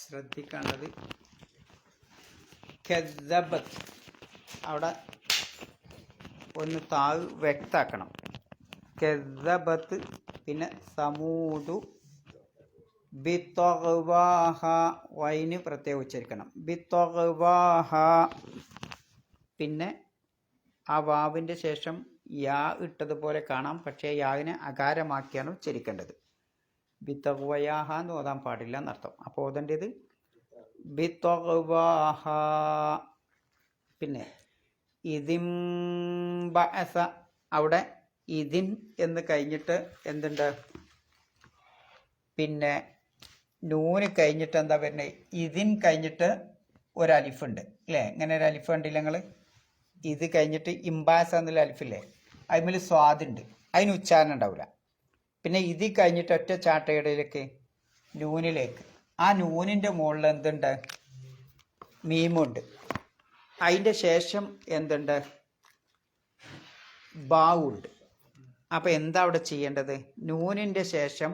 ശ്രദ്ധിക്കേണ്ടത് കെദ്ദബത്ത് അവിടെ ഒന്ന് താഴ് വ്യക്താക്കണം. കെദ്ദബത്ത്. പിന്നെ സമൂദു ബിത്വഗ്വാഹ വൈന് പ്രത്യേകം ഉച്ചരിക്കണം. ബിത്വഗ്വാഹ. പിന്നെ ആ വാവിൻ്റെ ശേഷം യാ ഇട്ടതുപോലെ കാണാം, പക്ഷേ യാവിനെ അകാരമാക്കിയാണ് ഉച്ചരിക്കേണ്ടത്. ബിത്വഗ്വയാഹ എന്ന് ഓതാൻ പാടില്ല എന്നർത്ഥം. അപ്പോൾ ഓതേണ്ടത് ബിത്വഗ്വാഹ. പിന്നെ ഇതിം ബഅസ അവിടെ ഇതിൻ എന്ന് കഴിഞ്ഞിട്ട് എന്തുണ്ട്? പിന്നെ നൂന് കഴിഞ്ഞിട്ട് എന്താ വരുന്നത്? ഇതിൻ കഴിഞ്ഞിട്ട് ഒരു അലിഫുണ്ട് അല്ലേ? ഇങ്ങനെ ഒരു അലിഫ് കണ്ടില്ല നിങ്ങൾ? ഇത് കഴിഞ്ഞിട്ട് ഇംബാസ എന്നുള്ള അലിഫില്ലേ, അതിൽ സ്വാദുണ്ട്, അതിന് ഉച്ചാരണം ഉണ്ടാവില്ല. പിന്നെ ഇത് കഴിഞ്ഞിട്ട് ഒറ്റ ചാട്ടയിടയിലേക്ക് നൂനിലേക്ക്, ആ നൂനിൻ്റെ മുകളിൽ എന്തുണ്ട്? മീമുണ്ട്. അതിൻ്റെ ശേഷം എന്തുണ്ട്? ബാവുണ്ട്. അപ്പം എന്താ അവിടെ ചെയ്യേണ്ടത്? നൂനിൻ്റെ ശേഷം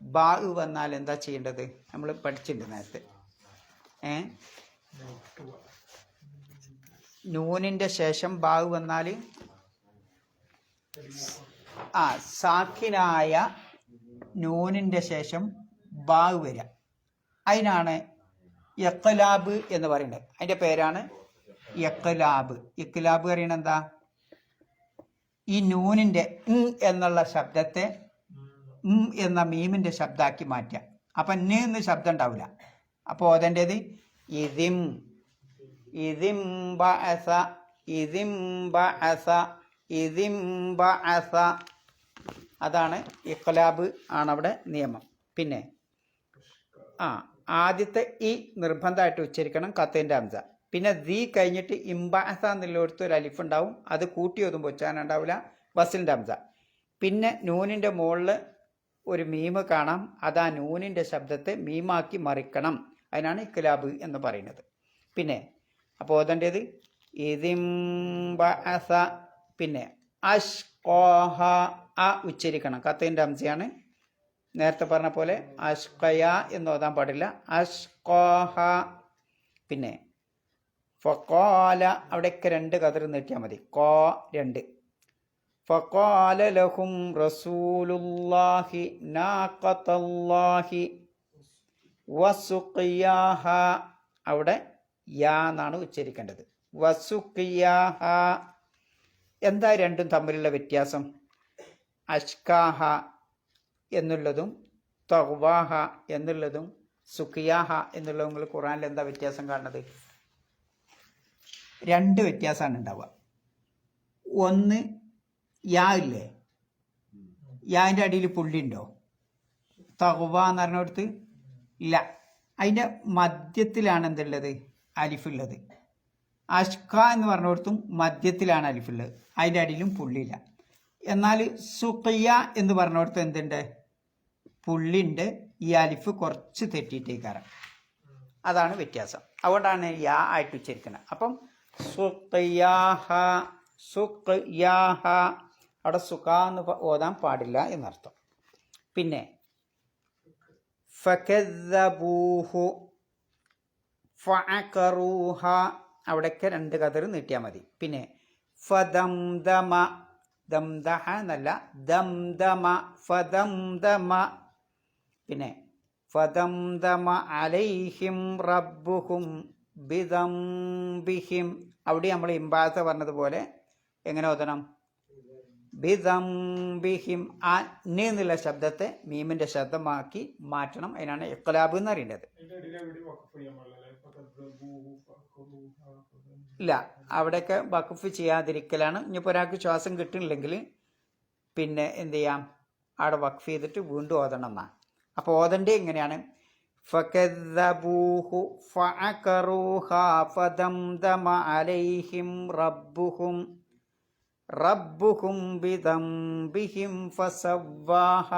ബാവ് വന്നാൽ എന്താ ചെയ്യേണ്ടത്? നമ്മൾ പഠിച്ചിട്ടുണ്ട് നേരത്തെ. നൂനിൻ്റെ ശേഷം ബാവ് വന്നാൽ സാക്കിനായ നൂനിൻ്റെ ശേഷം ബാവ് വരിക. അതിനാണ് ഇഖ്ലാബ് എന്ന് പറയുന്നത്. അതിൻ്റെ പേരാണ് ഇഖ്ലാബ്. ഇഖ്ലാബ് പറയുന്നത് എന്താ? ഈ നൂനിൻ്റെ എന്നുള്ള ശബ്ദത്തെ എന്ന മീമിൻ്റെ ശബ്ദമാക്കി മാറ്റുക. അപ്പം ന് എന്ന് ശബ്ദം ഉണ്ടാവില്ല. അപ്പോൾ അതിൻ്റേത് ഇതിം ഇതിം ബഅസ ഇതിം ബഅസ ഇതിം ബഅസ. അതാണ് ഇഖ്ലാബ് ആണ് അവിടെ നിയമം. പിന്നെ ആദ്യത്തെ ഈ നിർബന്ധമായിട്ട് ഉച്ചരിക്കണം, കത്തിൻ്റെ ഹംസ. പിന്നെ ദീ കഴിഞ്ഞിട്ട് ഇംബഅസ എന്നുള്ളടത്ത് ഒരു അലിഫ് ഉണ്ടാവും, അത് കൂട്ടി ഓതുമ്പോൾ ഉച്ചാരണം ഉണ്ടാവില്ല, വസിലിൻ്റെ ഹംസ. പിന്നെ നൂനിൻ്റെ മുകളിൽ ഒരു മീമ് കാണാം, അത് ആ നൂനിൻ്റെ ശബ്ദത്തെ മീമാക്കി മറിക്കണം. അതിനാണ് ഇഖ്ലാബ് എന്ന് പറയുന്നത്. പിന്നെ അപ്പോൾ ഓതേണ്ടത് ഇതിം ബഅസ. പിന്നെ അഷ്ഖാഹ ഉച്ചരിക്കണം, കത്തിൻ്റെ ഹംസയാണ്. നേരത്തെ പറഞ്ഞ പോലെ അഷ്ഖയ എന്ന് ഓതാൻ പാടില്ല, അഷ്ഖാഹ. പിന്നെ ഫഖാല അവിടെയൊക്കെ രണ്ട് കതിർ നീട്ടിയാൽ മതി, കോ രണ്ട്. ഫഖാല ലഹും റസൂലുള്ളാഹി നാഖത്തല്ലാഹി വസുഖിയാഹ. അവിടെ യാ എന്നാണ് ഉച്ചരിക്കേണ്ടത്, വസുഖിയാഹ. എന്താ രണ്ടും തമ്മിലുള്ള വ്യത്യാസം? അഷ്കാഹ എന്നുള്ളതും തഗ്വാഹ എന്നുള്ളതും സുഖിയാഹ എന്നുള്ളതും നിങ്ങൾ ഖുർആനിൽ എന്താ വ്യത്യാസം കാണുന്നത്? രണ്ട് വ്യത്യാസമാണ് ഉണ്ടാവുക. ഒന്ന്, യാ ഇല്ലേ, യാൻ്റെ അടിയിൽ പുള്ളി ഉണ്ടോ? തഗ്വ എന്ന് പറഞ്ഞിടത്ത് ഇല്ല, അതിൻ്റെ മധ്യത്തിലാണ് എന്തുള്ളത്? അലിഫുള്ളത്. അഷ്ക എന്ന് പറഞ്ഞിടത്തും മധ്യത്തിലാണ് അലിഫുള്ളത്, അതിൻ്റെ അടിയിലും പുള്ളിയില്ല. എന്നാൽ സുഖിയ എന്ന് പറഞ്ഞിടത്ത് എന്തുണ്ട്? പുള്ളിയുണ്ട്, ഈ അലിഫ് കുറച്ച് തെറ്റിയിട്ടേക്കാരം. അതാണ് വ്യത്യാസം. അതുകൊണ്ടാണ് യാ ആയിട്ട് ഉച്ചരിക്കുന്നത്. അപ്പം സുഖിയാഹ സുഖിയാഹ, അവിടെ സുഖ എന്ന് ഓതാൻ പാടില്ല എന്നർത്ഥം. പിന്നെ ഫകദ്ദബൂഹു ഫഅഖറൂഹ അവിടെയൊക്കെ രണ്ട് കതിർ നീട്ടിയാൽ മതി. പിന്നെ ഫദംദമ, ദംദഹ എന്നല്ല, ദംദമ ഫദംദമ. പിന്നെ ഫദംദമ അലൈഹിം റബ്ബുഹും ബിദംബിഹിം. അവിടെ നമ്മൾ ഇംബാസ പറഞ്ഞതുപോലെ എങ്ങനെ ഓതണം? ബിദംബിഹിം. ആ ന് എന്നുള്ള ശബ്ദത്തെ മീമിൻ്റെ ശബ്ദമാക്കി മാറ്റണം. അതിനാണ് ഇഖ്ലാബ് എന്ന് പറയുന്നത്. ഇല്ല, അവിടെയൊക്കെ വഖഫ് ചെയ്യാതിരിക്കലാണ്. ഇനിയിപ്പോൾ ഒരാൾക്ക് ശ്വാസം കിട്ടുന്നില്ലെങ്കിൽ പിന്നെ എന്ത് ചെയ്യാം? അവിടെ വഖഫ് ചെയ്തിട്ട് വീണ്ടും ഓതണം എന്നാണ്. അപ്പോൾ ഓതണ്ടേ എങ്ങനെയാണ്? ഫകദ്ദബൂഹു ഫഅഖറൂഹ ഫദംദമ അലൈഹിം റബ്ബുഹും റബ്ബുഹും ബിദംബിഹിം ഫസവ്വാഹ.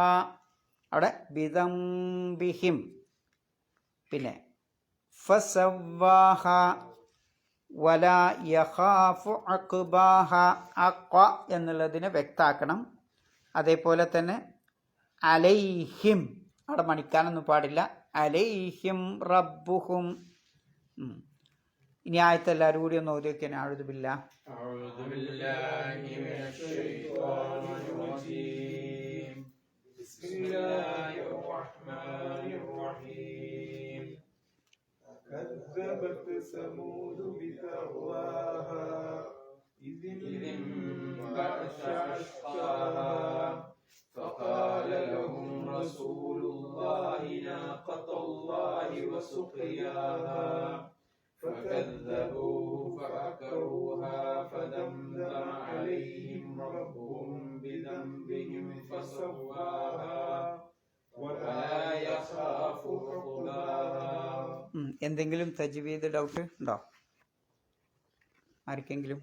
അവിടെ ബിദംബിഹിം. പിന്നെ ഫസവ്വാഹ വലാ യഖാഫു അഖ്ബാഹ. ആ ഖ എന്നുള്ളതിനെ വ്യക്താക്കണം. അതേപോലെ തന്നെ അലൈഹിം അവിടെ മണിക്കാനൊന്നും പാടില്ല, അലൈഹിം റബ്ബുഹും. ഇനി ആയത്ത് എല്ലാവരും കൂടി ഒന്ന് ഓതി വെക്കാൻ. അഊദു ബില്ലാഹ് كذبت ثمود بتغواها إذ انبعث أشقاها فقال لهم رسول الله ناقة الله وسقياها فكذبوه فعقروها فدمدم عليهم ربهم بذنبهم فسواها ولا يخاف عقباها. എന്തെങ്കിലും തജ്വീദ് ഡൗട്ട് ഉണ്ടോ ആർക്കെങ്കിലും?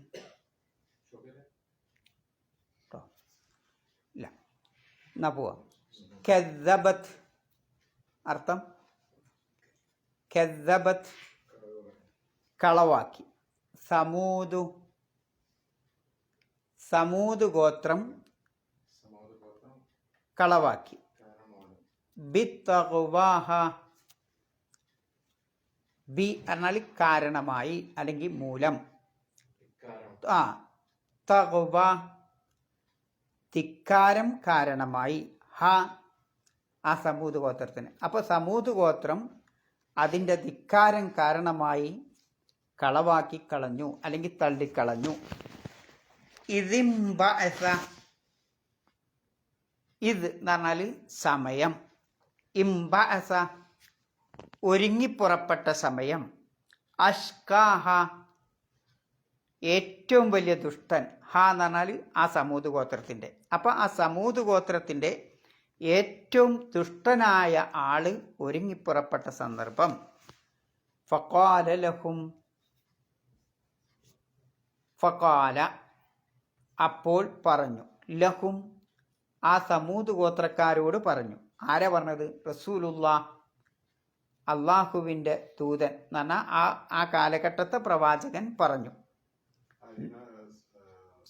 ഇല്ല. എന്നാ പോവാ. കദ്ദബത് അർത്ഥം കദ്ദബത് കളവാക്കി. സമൂദ് ഗോത്രം കളവാക്കി. ബിത്തഖ്വാഹ ബി എന്നാൽ കാരണമായി അല്ലെങ്കിൽ മൂലം. തഖ്വ ധിക്കാരം കാരണമായി. ഹ ആ സമൂദ് ഗോത്രത്തിന്. അപ്പോൾ സമൂദ് ഗോത്രം അതിൻ്റെ ധിക്കാരം കാരണമായി കളവാക്കി കളഞ്ഞു അല്ലെങ്കിൽ തള്ളിക്കളഞ്ഞു. ഇതിംബഅസ ഇത് എന്ന് പറഞ്ഞാൽ സമയം. ഇംബഅസ ഒരുങ്ങിപ്പുറപ്പെട്ട സമയം. അഷ്കാഹ ഏറ്റവും വലിയ ദുഷ്ടൻ. ഹ എന്ന് പറഞ്ഞാൽ ആ സമൂദ് ഗോത്രത്തിൻ്റെ. അപ്പം ആ സമൂദ് ഗോത്രത്തിൻ്റെ ഏറ്റവും ദുഷ്ടനായ ആള് ഒരുങ്ങിപ്പുറപ്പെട്ട സന്ദർഭം. ഫഖാല ലഹും ഫഖാല അപ്പോൾ പറഞ്ഞു. ലഹും ആ സമൂദ് ഗോത്രക്കാരോട് പറഞ്ഞു. ആരാ പറഞ്ഞത്? റസൂലുള്ളാഹ് അള്ളാഹുവിൻ്റെ ദൂതൻ എന്ന് പറഞ്ഞാൽ ആ കാലഘട്ടത്തെ പ്രവാചകൻ പറഞ്ഞു.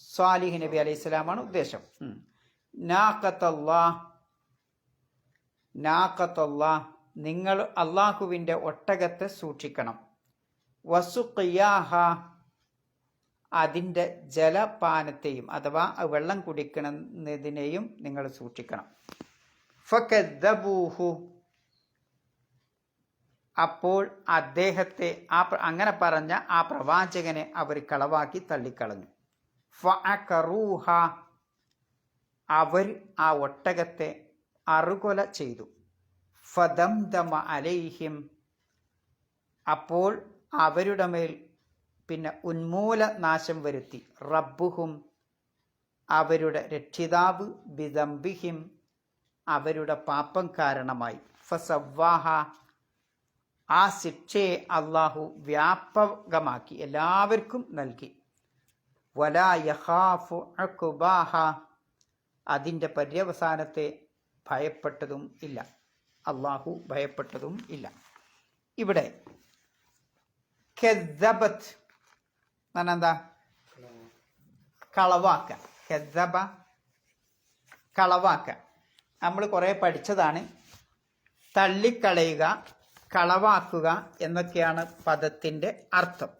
സ്വാലിഹ് നബി അലൈഹി സ്വലാമാണ് ഉദ്ദേശം. നാഖത്തല്ലാഹ് നിങ്ങൾ അള്ളാഹുവിൻ്റെ ഒട്ടകത്തെ സൂക്ഷിക്കണം. വസുഖിയാഹ അതിൻ്റെ ജലപാനത്തെയും അഥവാ വെള്ളം കുടിക്കുന്നതിനെയും നിങ്ങൾ സൂക്ഷിക്കണം. ഫകദ്ദബൂഹു അപ്പോൾ അദ്ദേഹത്തെ അങ്ങനെ പറഞ്ഞ ആ പ്രവാചകനെ അവർ കളവാക്കി തള്ളിക്കളഞ്ഞു. ഫഅഖറൂഹ അവർ ആ ഒട്ടകത്തെ അറുകൊല ചെയ്തു. ഫദംദമ അലൈഹിം അപ്പോൾ അവരുടെ മേൽ പിന്നെ ഉന്മൂല നാശം വരുത്തി. റബ്ബുഹും അവരുടെ രക്ഷിതാവ് ബിദംബിഹിം അവരുടെ പാപം കാരണമായി. ഫസവ്വാഹ ആ ശിക്ഷയെ അള്ളാഹു വ്യാപകമാക്കി എല്ലാവർക്കും നൽകി. വലാ യഖാഫു ഉഖ്ബാഹ അതിൻ്റെ പര്യവസാനത്തെ ഭയപ്പെട്ടതും ഇല്ല. അള്ളാഹു ഭയപ്പെട്ടതും ഇല്ല. ഇവിടെ കദ്ദബത് എന്താ? കളവാക്ക. കദ്ദബ കളവാക്ക. നമ്മൾ കുറേ പഠിച്ചതാണ്. തള്ളിക്കളയുക, കളവാക്കുക എന്നൊക്കെയാണ് പദത്തിൻ്റെ അർത്ഥം.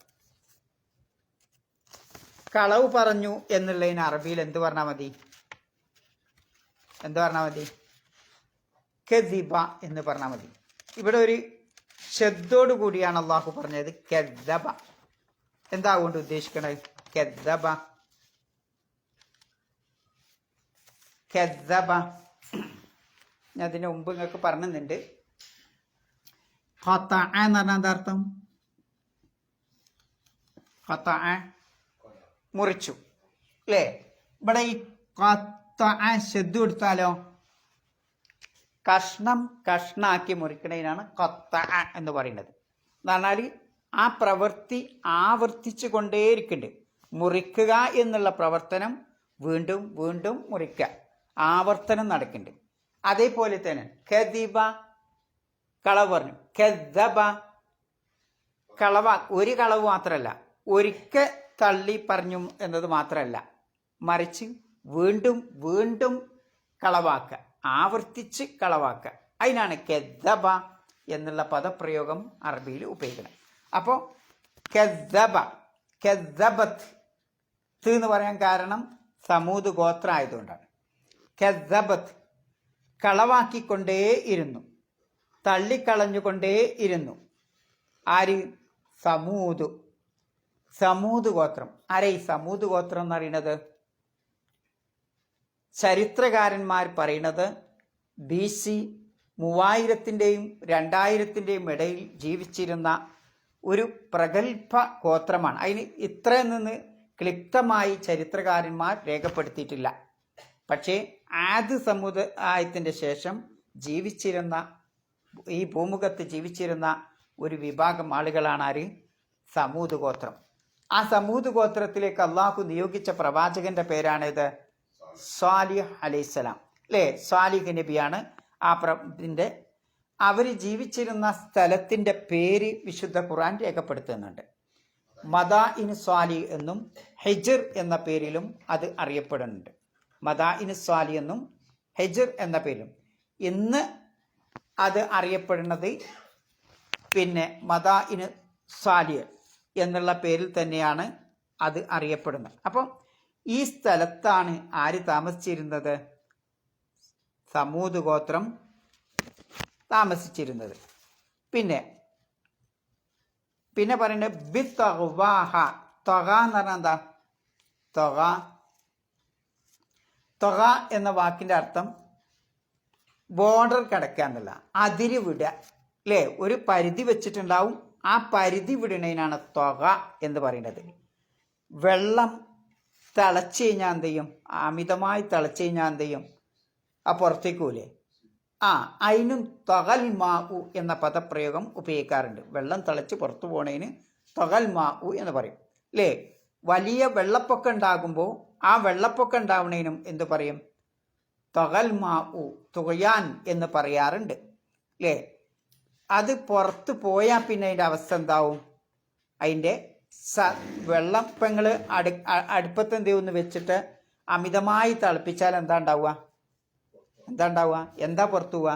കളവ് പറഞ്ഞു എന്നുള്ളതിന് അറബിയിൽ എന്ത് പറഞ്ഞാൽ മതി? കദിബ എന്ന് പറഞ്ഞാൽ മതി. ഇവിടെ ഒരു ശബ്ദോടു കൂടിയാണ് അള്ളാഹു പറഞ്ഞത് കദ്ദബ. എന്താ കൊണ്ട് ഉദ്ദേശിക്കണത്? കദ്ദബ ഞാൻ അതിന് മുമ്പ് നിങ്ങൾക്ക് പറഞ്ഞിട്ടുണ്ട്. ഖതഅ എന്ന് പറഞ്ഞാൽ എന്താ അർത്ഥം? ഖതഅ മുറിച്ചു അല്ലേ? ഇവിടെ ഈ ഖതഅ ശബ്ദം എടുത്താലോ കഷ്ണാക്കി മുറിക്കുന്നതിനാണ് ഖതഅ എന്ന് പറയുന്നത്. എന്ന് പറഞ്ഞാൽ ആ പ്രവൃത്തി ആവർത്തിച്ചു കൊണ്ടേയിരിക്കുന്നുണ്ട്. മുറിക്കുക എന്നുള്ള പ്രവർത്തനം വീണ്ടും വീണ്ടും മുറിക്കുക, ആവർത്തനം നടക്കുന്നുണ്ട്. അതേപോലെ തന്നെ കദിബ കളവ് പറഞ്ഞു. കദ്ദബ ഒരു കളവ് മാത്രമല്ല, ഒരിക്കൽ തള്ളി പറഞ്ഞു എന്നത് മാത്രമല്ല, മറിച്ച് വീണ്ടും വീണ്ടും കളവാക്കുക, ആവർത്തിച്ച് കളവാക്കുക. അതിനാണ് കദ്ദബ എന്നുള്ള പദപ്രയോഗം അറബിയിൽ ഉപയോഗിക്കണം. അപ്പോൾ കെസ്സബ, കെസ്സബത്ത് എന്ന് പറയാൻ കാരണം സമൂത് ഗോത്ര ആയതുകൊണ്ടാണ്. കെസ്സബത്ത് കളവാക്കിക്കൊണ്ടേ ഇരുന്നു, തള്ളിക്കളഞ്ഞുകൊണ്ടേ ഇരുന്നു. ആര്? സമൂത്. സമൂത് ഗോത്രം. ആരെ ഈ സമൂത് ഗോത്രം എന്ന് പറയുന്നത്? ചരിത്രകാരന്മാർ പറയുന്നത് BC 3000-ന്റെയും 2000-ന്റെയും ഇടയിൽ ജീവിച്ചിരുന്ന ഒരു പ്രഗത്ഭ ഗോത്രമാണ്. അതിന് ഇത്രയിൽ നിന്ന് ക്ലിപ്തമായി ചരിത്രകാരന്മാർ രേഖപ്പെടുത്തിയിട്ടില്ല. പക്ഷേ ആദ് സമുദായത്തിൻ്റെ ശേഷം ജീവിച്ചിരുന്ന, ഈ ഭൂമുഖത്ത് ജീവിച്ചിരുന്ന ഒരു വിഭാഗം ആളുകളാണ് ആര്? സമൂത് ഗോത്രം. ആ സമൂത് ഗോത്രത്തിലേക്ക് അള്ളാഹു നിയോഗിച്ച പ്രവാചകന്റെ പേരാണിത് സ്വാലിഹ് അലൈഹിസ്സലാം. അല്ലേ? സ്വാലിഹ് നബിയാണ് ഇതിൻ്റെ. അവർ ജീവിച്ചിരുന്ന സ്ഥലത്തിൻ്റെ പേര് വിശുദ്ധ ഖുർആൻ രേഖപ്പെടുത്തുന്നുണ്ട്. മദാഇൻ സ്വാലി എന്നും ഹെജിർ എന്ന പേരിലും അത് അറിയപ്പെടുന്നുണ്ട്. മദാഇൻ സ്വാലി എന്നും ഹെജിർ എന്ന പേരിലും. ഇന്ന് അത് അറിയപ്പെടുന്നത് പിന്നെ മദാഇൻ സ്വാലി എന്നുള്ള പേരിൽ തന്നെയാണ് അത് അറിയപ്പെടുന്നത്. അപ്പം ഈ സ്ഥലത്താണ് ആര് താമസിച്ചിരുന്നത്? സമൂത് ഗോത്രം താമസിച്ചിരുന്നത്. പിന്നെ പറയുന്നത് ബി തൊവാഹ. തൊക എന്ന് പറഞ്ഞാൽ എന്താ? തൊക എന്ന വാക്കിൻ്റെ അർത്ഥം ബോർഡർ കിടക്കുക എന്നല്ല, അതിര് വിടുക. അല്ലേ? ഒരു പരിധി വെച്ചിട്ടുണ്ടാവും, ആ പരിധി വിടുന്നതിനാണ് തൊക എന്ന് പറയുന്നത്. വെള്ളം തിളച്ച് കഴിഞ്ഞാൽ എന്ത് ചെയ്യും? അമിതമായി തിളച്ച് കഴിഞ്ഞാൽ എന്ത് ചെയ്യും? ആ പുറത്തേക്ക് പോലേ. അതിനും തൊകൽ മാഉ എന്ന പദപ്രയോഗം ഉപയോഗിക്കാറുണ്ട്. വെള്ളം തിളച്ച് പുറത്തു പോണതിന് തൊകൽ മാഉ എന്ന് പറയും. അല്ലേ? വലിയ വെള്ളപ്പൊക്കം ഉണ്ടാകുമ്പോൾ ആ വെള്ളപ്പൊക്കം ഉണ്ടാവുന്നതിനും എന്ത് പറയും? തൊകൽ മാഉ, തുകയാൻ എന്ന് പറയാറുണ്ട്. അല്ലേ? അത് പുറത്ത് പോയാൽ പിന്നെ അതിൻ്റെ അവസ്ഥ എന്താവും? അതിൻ്റെ വെള്ളം ഇപ്പം നിങ്ങൾ അടുപ്പത്ത് എന്ത് ചെയ്യുമെന്ന് വെച്ചിട്ട് അമിതമായി തിളപ്പിച്ചാൽ എന്താ ഉണ്ടാവുക? എന്താ പുറത്തു പോവുക?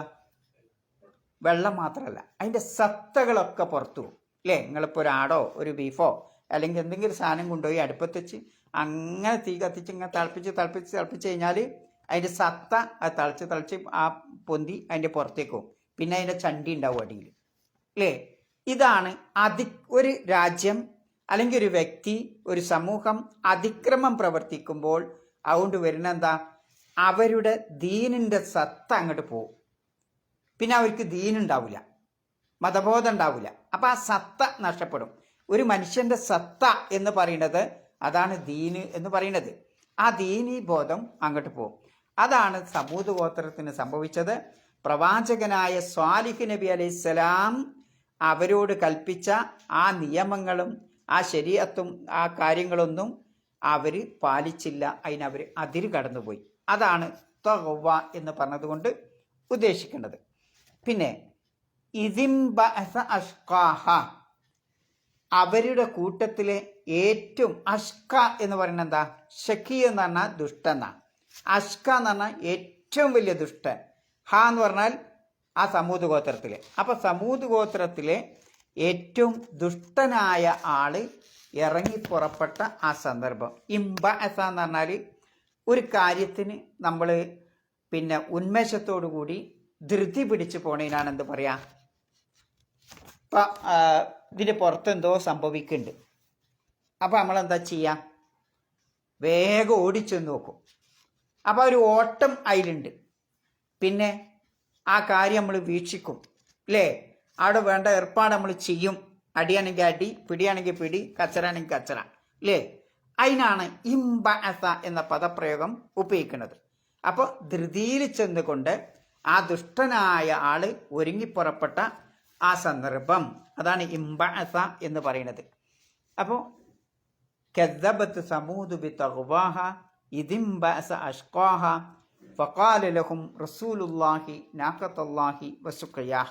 വെള്ളം മാത്രമല്ല, അതിൻ്റെ സത്തകളൊക്കെ പുറത്തു പോകും. അല്ലേ? നിങ്ങളിപ്പോൾ ഒരു ആടോ ഒരു ബീഫോ അല്ലെങ്കിൽ എന്തെങ്കിലും സാധനം കൊണ്ടുപോയി അടുപ്പത്ത് വെച്ച് അങ്ങനെ തീ കത്തിച്ച് ഇങ്ങനെ തിളപ്പിച്ച് കഴിഞ്ഞാൽ അതിൻ്റെ സത്ത അത് തിളച്ച് ആ പൊന്തി അതിൻ്റെ പുറത്തേക്ക് പോകും. പിന്നെ അതിൻ്റെ ചണ്ടി ഉണ്ടാവും അടിയിൽ. അല്ലേ? ഇതാണ് ഒരു രാജ്യം അല്ലെങ്കിൽ ഒരു വ്യക്തി, ഒരു സമൂഹം അതിക്രമം പ്രവർത്തിക്കുമ്പോൾ അതുകൊണ്ട് വരുന്ന എന്താ? അവരുടെ ദീനിൻ്റെ സത്ത അങ്ങോട്ട് പോകും. പിന്നെ അവർക്ക് ദീനുണ്ടാവില്ല, മതബോധം ഉണ്ടാവില്ല. അപ്പം ആ സത്ത നഷ്ടപ്പെടും. ഒരു മനുഷ്യൻ്റെ സത്ത എന്ന് പറയുന്നത് അതാണ് ദീന് എന്ന് പറയുന്നത്. ആ ദീനീ ബോധം അങ്ങോട്ട് പോകും. അതാണ് സമൂത് ഗോത്രത്തിന് സംഭവിച്ചത്. പ്രവാചകനായ സ്വാലിഹ് നബി അലൈഹിസ്സലാം അവരോട് കൽപ്പിച്ച ആ നിയമങ്ങളും ആ ശരീഅത്തും ആ കാര്യങ്ങളൊന്നും അവർ പാലിച്ചില്ല. അതിനവർ അതിര് കടന്നുപോയി. അതാണ് തൊവ എന്ന് പറഞ്ഞതുകൊണ്ട് ഉദ്ദേശിക്കേണ്ടത്. പിന്നെ ഇതിംബഅസ അഷ്കാഹ, അവരുടെ കൂട്ടത്തിലെ ഏറ്റവും അഷ്ക എന്ന് പറയുന്നത് എന്താ? ഷക്കി എന്ന് പറഞ്ഞാൽ ദുഷ്ടനാണ്. അഷ്ക എന്ന് പറഞ്ഞാൽ ഏറ്റവും വലിയ ദുഷ്ടൻ. ഹ എന്ന് പറഞ്ഞാൽ ആ സമൂത് ഗോത്രത്തിലെ. അപ്പം സമൂത് ഗോത്രത്തിലെ ഏറ്റവും ദുഷ്ടനായ ആള് ഇറങ്ങി പുറപ്പെട്ട ആ സന്ദർഭം. ഇംബഅസ എന്ന് പറഞ്ഞാൽ ഒരു കാര്യത്തിന് നമ്മൾ പിന്നെ ഉന്മേഷത്തോടു കൂടി ധൃതി പിടിച്ച് പോണതിനാണ് എന്ത് പറയാ? ഇപ്പം ഇതിന് പുറത്തെന്തോ സംഭവിക്കുന്നുണ്ട്. അപ്പം നമ്മളെന്താ ചെയ്യുക? വേഗം ഓടിച്ചെന്ന് നോക്കും. അപ്പോൾ ഒരു ഓട്ടം അതിലുണ്ട്. പിന്നെ ആ കാര്യം നമ്മൾ വീക്ഷിക്കും. അല്ലേ? അവിടെ വേണ്ട ഏർപ്പാട് നമ്മൾ ചെയ്യും. അടിയാണെങ്കിൽ അടി, പിടിയാണെങ്കിൽ പിടി, കച്ചറാണെങ്കിൽ കച്ചറ. അല്ലേ? അതിനാണ് ഇംബഅസ എന്ന പദപ്രയോഗം ഉപയോഗിക്കുന്നത്. അപ്പോൾ ധൃതിയിൽ ചെന്നുകൊണ്ട് ആ ദുഷ്ടനായ ആള് ഒരുങ്ങിപ്പുറപ്പെട്ട ആ സന്ദർഭം, അതാണ് ഇംബഅസ എന്ന് പറയുന്നത്. അപ്പോൾ കദ്ദബത്ത് സമൂദ് ബിതഗ്വാഹ ഇതിംബഅസ അഷ്ഖാഹ ഫഖാല ലഹും റസൂലുള്ളാഹി നാഖത്തല്ലാഹി വസുഖയാഹ.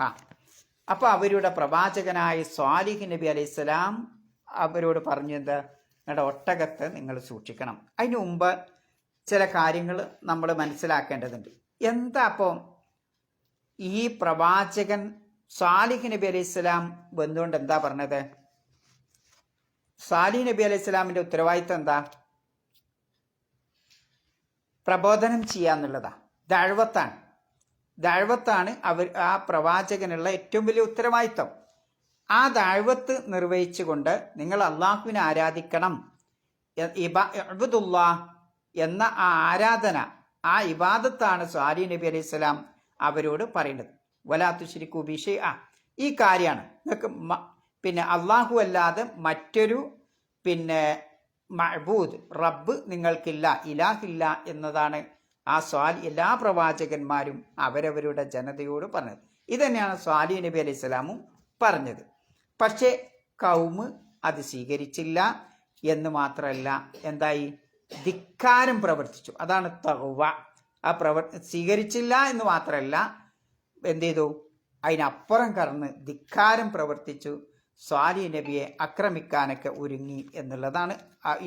അപ്പോൾ അവരുടെ പ്രവാചകനായ സ്വാലിഹ് നബി അലൈഹിസ്സലാം അവരോട് പറഞ്ഞത്, നിങ്ങളുടെ ഒട്ടകത്തെ നിങ്ങൾ സൂക്ഷിക്കണം. അതിനു മുമ്പ് ചില കാര്യങ്ങൾ നമ്മൾ മനസ്സിലാക്കേണ്ടതുണ്ട്. എന്താ അപ്പോൾ ഈ പ്രവാചകൻ സാലിഹ് നബി അലൈഹി സ്വലാം വന്നുകൊണ്ട് എന്താ പറഞ്ഞത്? സാലിഹ് നബി അലൈഹി സ്വലാമിന്റെ ഉത്തരവാദിത്വം എന്താ? പ്രബോധനം ചെയ്യാന്നുള്ളതാ. ദഅവത്താണ് ആ പ്രവാചകനുള്ള ഏറ്റവും വലിയ ഉത്തരവാദിത്വം. ആ ദഅവത്ത് നിർവഹിച്ചുകൊണ്ട് നിങ്ങൾ അള്ളാഹുവിനെ ആരാധിക്കണം. ഇബ്ദുല്ലാ എന്ന ആ ആരാധന, ആ ഇബാദത്താണ് സാലിഹ് നബി അലൈഹി സ്വലാം അവരോട് പറയുന്നത്. വലാ തുശ്രികൂ ബി ഷൈഅ. ഈ കാര്യമാണ് നിങ്ങൾക്ക് അള്ളാഹു അല്ലാതെ മറ്റൊരു മഅബൂദ് റബ്ബ് നിങ്ങൾക്കില്ല, ഇലാഹില്ല എന്നതാണ് എല്ലാ പ്രവാചകന്മാരും അവരവരുടെ ജനതയോട് പറഞ്ഞത്. ഇതന്നെയാണ് സാലിഹ് നബി അലൈഹി സ്വലാമും പറഞ്ഞത്. പക്ഷേ കൗമ് അത് സ്വീകരിച്ചില്ല എന്ന് മാത്രമല്ല, എന്തായി? ധിക്കാരം പ്രവർത്തിച്ചു. അതാണ് തഖ്വ. സ്വീകരിച്ചില്ല എന്ന് മാത്രമല്ല, എന്ത് ചെയ്തു? അതിനപ്പുറം കടന്ന് ധിക്കാരം പ്രവർത്തിച്ചു. സാലിഹ് നബിയെ ആക്രമിക്കാനൊക്കെ ഒരുങ്ങി എന്നുള്ളതാണ്